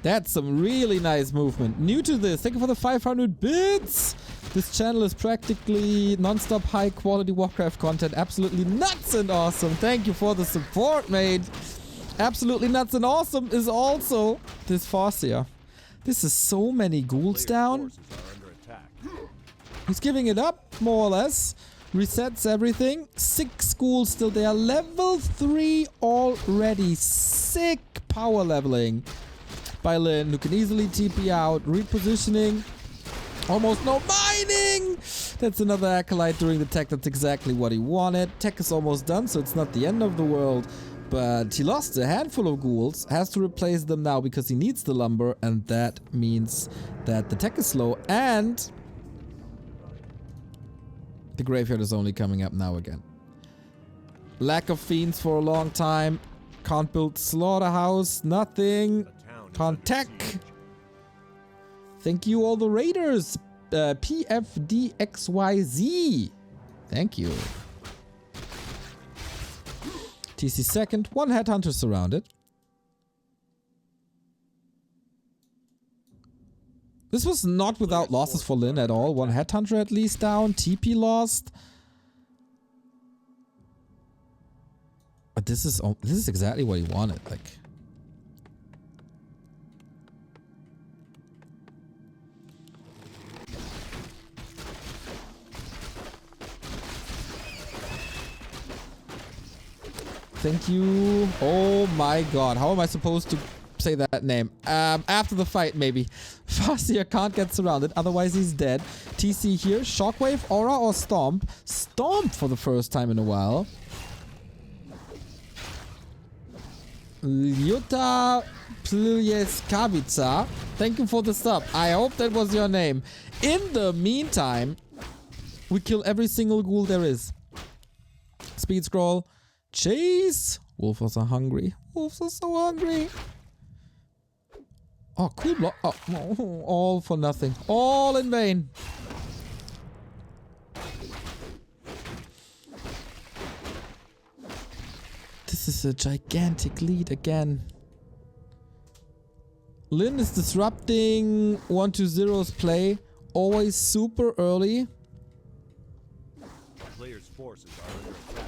That's some really nice movement. New to this, thank you for the 500 bits. This channel is practically non-stop high quality Warcraft content. Absolutely nuts and awesome. Thank you for the support, mate. Absolutely nuts and awesome is also this Farseer. This is so many ghouls down. He's giving it up, more or less. Resets everything. 6 ghouls still there. Level 3 already. Sick power leveling by Lin, who can easily TP out, repositioning Almost no mining! That's another acolyte during the tech. That's exactly what he wanted. Tech is almost done, so it's not the end of the world. But he lost a handful of ghouls. Has to replace them now because he needs the lumber. And that means that the tech is slow. And the graveyard is only coming up now again. Lack of fiends for a long time. Can't build slaughterhouse. Nothing. Can't tech. Thank you all the raiders. PFDXYZ. Thank you. TC second. One headhunter surrounded. This was not without losses for Lin at all. One headhunter at least down. TP lost. But this is exactly what he wanted. Like, thank you. Oh my god. How am I supposed to say that name? After the fight, maybe. Farseer can't get surrounded, otherwise he's dead. TC here. Shockwave, Aura, or Stomp? Stomp for the first time in a while. Lyuta Plyeskavica. Thank you for the sub. I hope that was your name. In the meantime, we kill every single ghoul there is. Speed scroll. Chase. Wolves are hungry. Wolves are so hungry. Oh, cool block. Oh, all for nothing. All in vain. This is a gigantic lead again. Lin is disrupting 1-2-0's play. Always super early. Players' forces are under attack.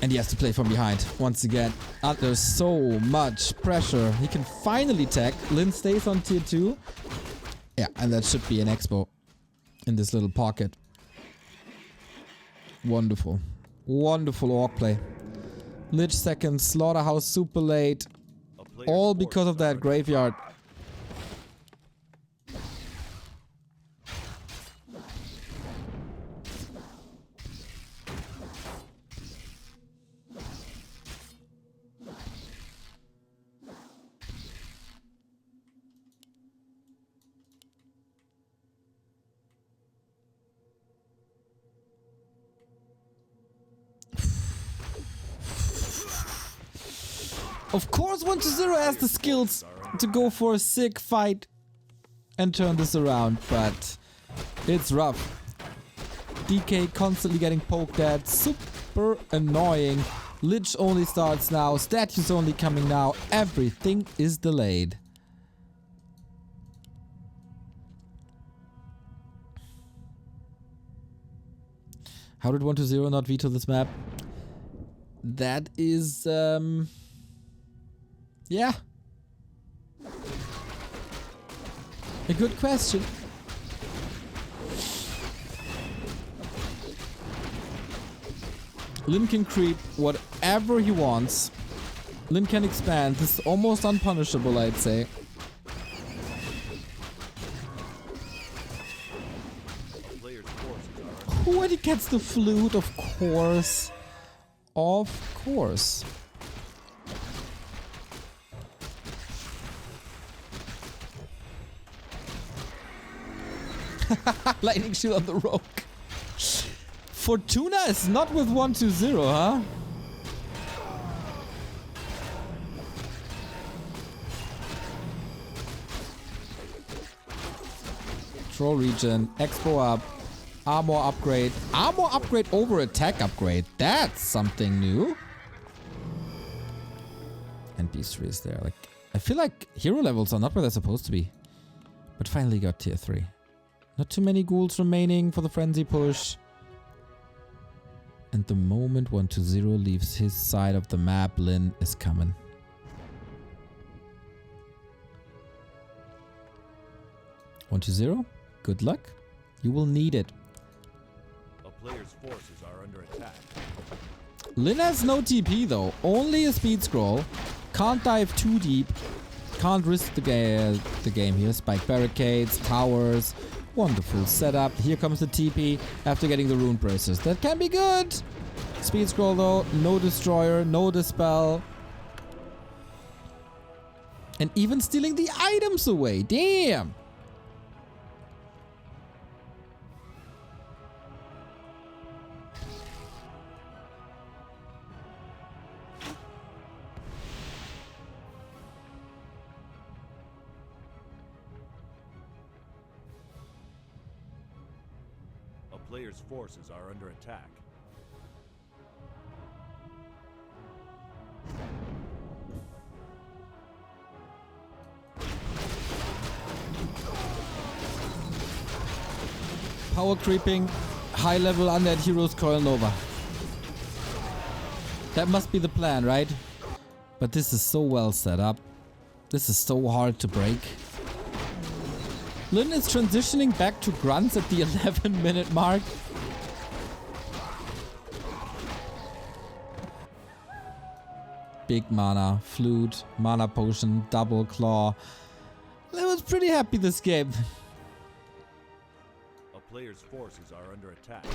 And he has to play from behind once again. Under so much pressure. He can finally tech. Lin stays on tier 2. Yeah, and that should be an expo in this little pocket. Wonderful. Wonderful orc play. Lich second, Slaughterhouse super late. All because of that graveyard. Of course 1-0 has the skills to go for a sick fight and turn this around, but it's rough. DK constantly getting poked at, super annoying. Lich only starts now, statues only coming now, everything is delayed. How did 1-0 not veto this map? That is, yeah. A good question. Lin can creep whatever he wants. Lin can expand. This is almost unpunishable, I'd say. When he gets the flute, of course. Of course. Lightning shield on the rogue. Fortuna is not with 1-2-0, huh? Troll regen, expo up, armor upgrade. Armor upgrade over attack upgrade. That's something new. And beastry is there. Like, I feel like hero levels are not where they're supposed to be. But finally got tier 3. Not too many ghouls remaining for the frenzy push. And the moment 1-2-0 leaves his side of the map, Lin is coming. One to 0. Good luck. You will need it. A player's forces are under attack. Lin has no TP though, only a speed scroll. Can't dive too deep. Can't risk the game here. Spike barricades, towers. Wonderful setup. Here comes the TP after getting the rune bracers. That can be good. Speed scroll though, no destroyer, no dispel. And even stealing the items away. Damn. A player's forces are under attack. Power creeping, high level undead heroes Coil Nova. That must be the plan, right? But this is so well set up. This is so hard to break. Lin is transitioning back to grunts at the 11-minute mark. Big mana, flute, mana potion, double claw. I was pretty happy this game. A player's forces are under attack.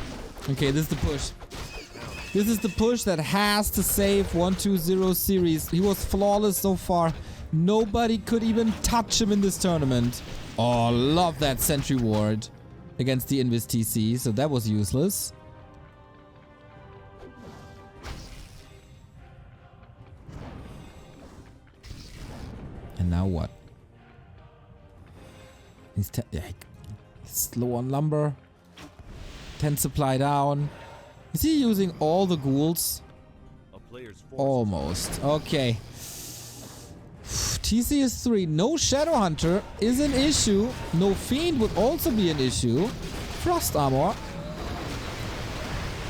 Okay, this is the push. This is the push that has to save 1-2-0 series. He was flawless so far. Nobody could even touch him in this tournament. Oh, love that sentry ward against the Invis TC. So that was useless. And now what? He's slow on lumber. 10 supply down. Is he using all the ghouls? A player's forces Almost. Okay. TC is 3. No Shadow Hunter is an issue. No Fiend would also be an issue. Frost Armor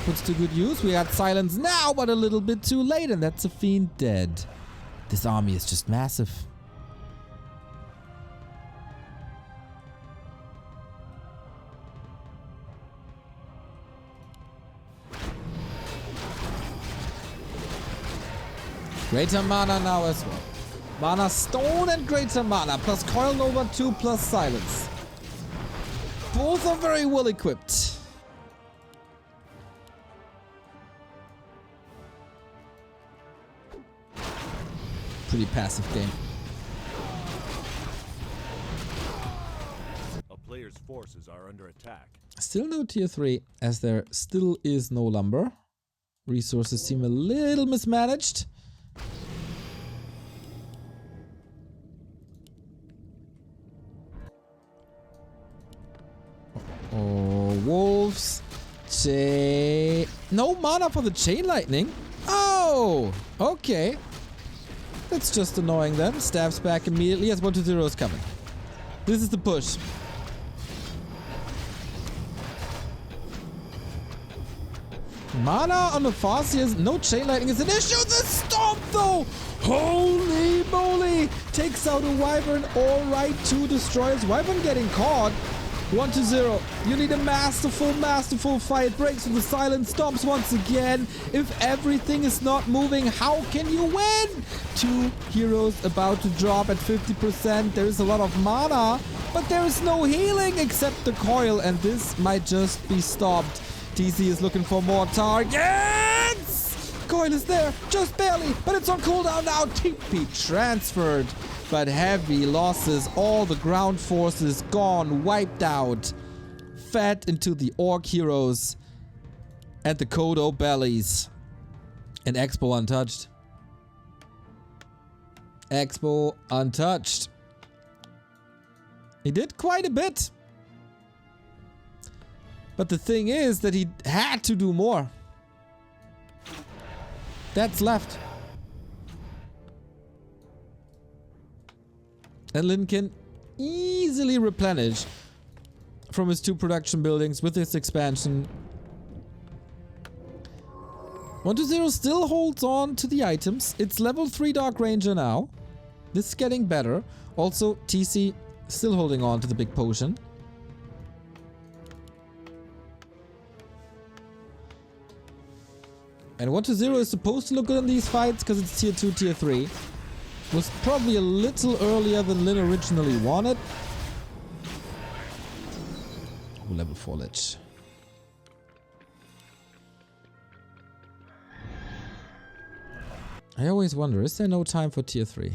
puts to good use. We got Silence now, but a little bit too late, and that's a Fiend dead. This army is just massive. Greater mana now as well. Mana Stone and Greater Mana plus Coil Nova 2 plus Silence. Both are very well equipped. Pretty passive game. A player's forces are under attack. Still no tier 3 as there still is no lumber. Resources seem a little mismanaged. Oh, wolves. No mana for the chain lightning. Oh, okay. That's just annoying then. Stabs back immediately as 1-2-0 is coming. This is the push. Mana on the Farseers. No chain lightning is an issue. The stomp though. Holy moly. Takes out a Wyvern. Alright, 2 destroyers. Wyvern getting caught. 1-0. You need a masterful fight. Breaks with the silent stomps once again. If everything is not moving, how can you win? 2 heroes about to drop at 50%. There is a lot of mana, but there is no healing except the coil, and this might just be stopped. TC is looking for more targets. Coil is there, just barely, but it's on cooldown now. TP transferred. But heavy losses, all the ground forces gone, wiped out. Fed into the Orc heroes and the Kodo bellies. And Expo untouched. Expo untouched. He did quite a bit. But the thing is that he had to do more. That's left. And Lin can easily replenish from his 2 production buildings with this expansion. 1-0 still holds on to the items. It's level 3 Dark Ranger now. This is getting better. Also, TC still holding on to the big potion. And 1-0 is supposed to look good in these fights because it's tier 2, tier 3. Was probably a little earlier than Lin originally wanted. Oh, level 4 Lich. I always wonder, is there no time for tier 3?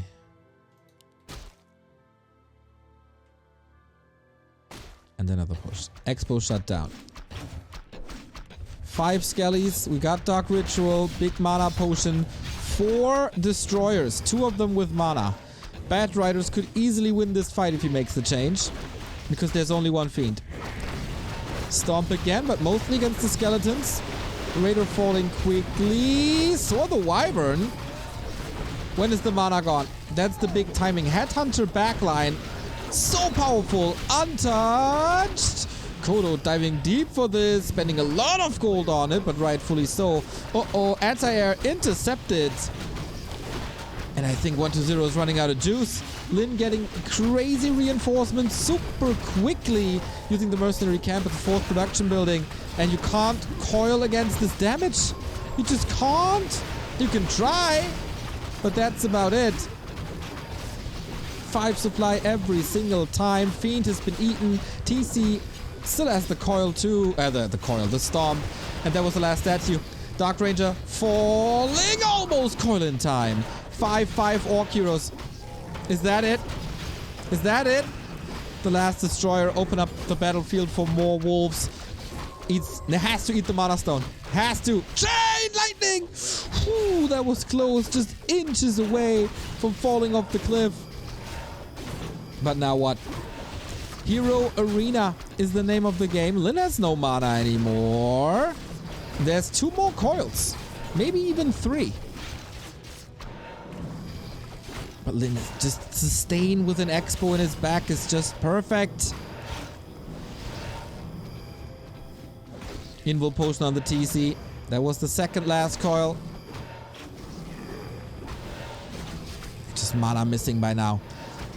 And another push. Expo shut down. 5 skellies. We got Dark Ritual. Big mana potion. 4 destroyers. 2 of them with mana. Bad Riders could easily win this fight if he makes the change. Because there's only one fiend. Stomp again, but mostly against the skeletons. Raider falling quickly. So the Wyvern. When is the mana gone? That's the big timing. Headhunter backline. So powerful. Untouched. Kodo diving deep for this. Spending a lot of gold on it, but rightfully so. Uh-oh. Anti-air intercepted. And I think 1-0 is running out of juice. Lin getting crazy reinforcements super quickly using the mercenary camp at the 4th production building. And you can't coil against this damage. You just can't. You can try, but that's about it. 5 supply every single time. Fiend has been eaten. TC still has the coil too. The stomp. And that was the last statue. Dark Ranger falling. Almost coil in time. 5-5 Orc Heroes. Is that it? Is that it? The last destroyer. Open up the battlefield for more wolves. Has to eat the mana stone. Has to. Chain lightning! Ooh, that was close. Just inches away from falling off the cliff. But now what? Hero Arena is the name of the game. Lin has no mana anymore. There's 2 more coils. Maybe even 3. But Lin is just sustain with an Expo in his back is just perfect. Invul potion on the TC. That was the second last coil. Just mana missing by now.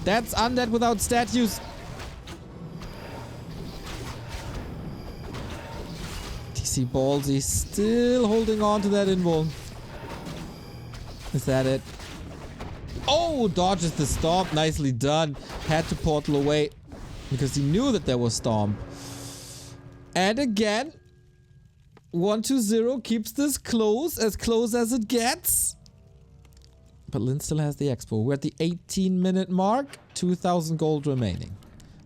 That's undead without statues. TC Ballsy still holding on to that invul. Is that it? Oh, dodges the stomp. Nicely done. Had to portal away because he knew that there was stomp. And again, 1-0 keeps this close as it gets. But Lin still has the Expo. We're at the 18-minute mark. 2,000 gold remaining.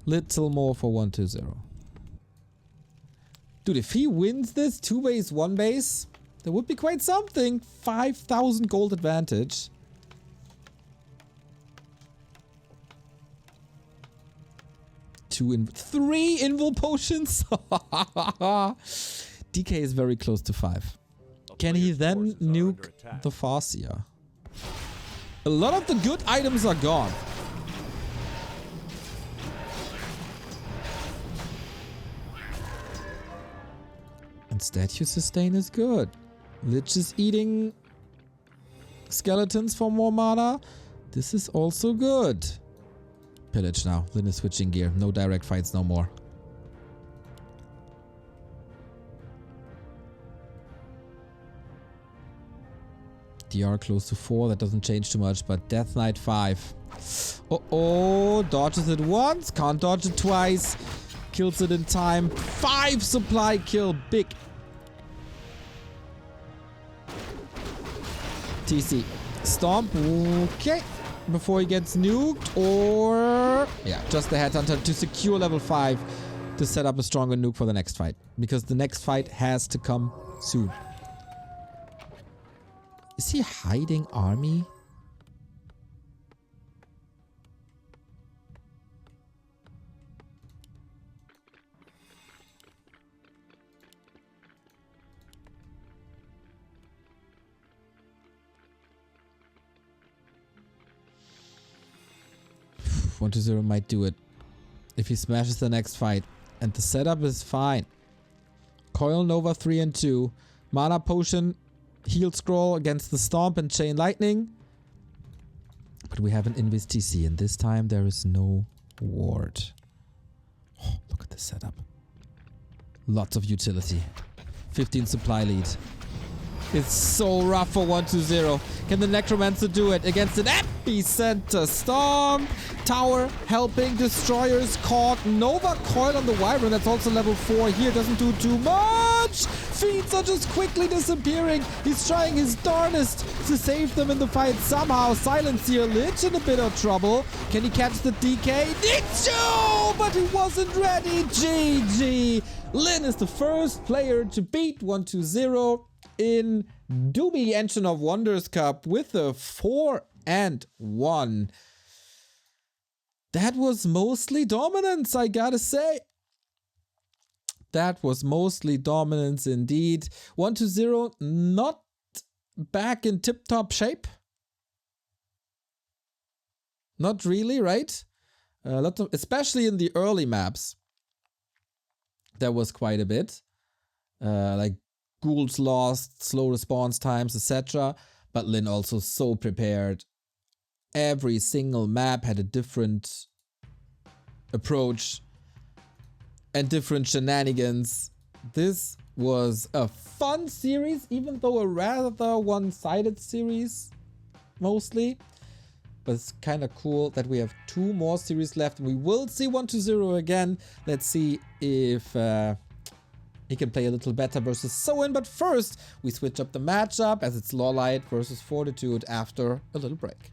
Little more for 1-0. Dude, if he wins this 2 base, 1 base, that would be quite something. 5,000 gold advantage. 3 invul potions. DK is very close to 5. Can he then nuke the Farseer? A lot of the good items are gone. And statue sustain is good. Lich is eating skeletons for more mana. This is also good. Pillage now. Lin is switching gear. No direct fights no more. DR close to 4. That doesn't change too much, but Death Knight 5. Uh-oh. Dodges it once. Can't dodge it twice. Kills it in time. 5 supply kill. Big. TC. Stomp. Okay. Before he gets nuked, or yeah, just the Headhunter to secure level 5 to set up a stronger nuke for the next fight, because the next fight has to come soon. Is he hiding army? One to 0 might do it if he smashes the next fight, and the setup is fine. Coil Nova 3 and 2, mana potion, heal scroll against the stomp and chain lightning. But we have an Invis TC, and this time there is no ward. Oh, look at this setup. Lots of utility. 15 supply lead. It's so rough for 1-2-0. Can the Necromancer do it against an Epicenter Storm? Tower helping, Destroyers caught. Nova Coil on the Wyvern, that's also level 4 here, doesn't do too much. Fiends are just quickly disappearing. He's trying his darnest to save them in the fight somehow. Silence here, Lich in a bit of trouble. Can he catch the DK? Needs to, but he wasn't ready. GG. Lin is the first player to beat 1-2-0 in Doubi Engine of Wonders Cup with a 4-1. That was mostly dominance, I gotta say. That was mostly dominance indeed. 1-2-0, not back in tip-top shape. Not really, right? Especially in the early maps. There was quite a bit. Like ghouls lost, slow response times, etc. But Lin also so prepared. Every single map had a different approach and different shenanigans. This was a fun series, even though a rather one-sided series, mostly. But it's kind of cool that we have 2 more series left, and we will see 1-2-0 again. Let's see if he can play a little better versus Soin. But first, we switch up the matchup as it's Lawlight versus Fortitude after a little break.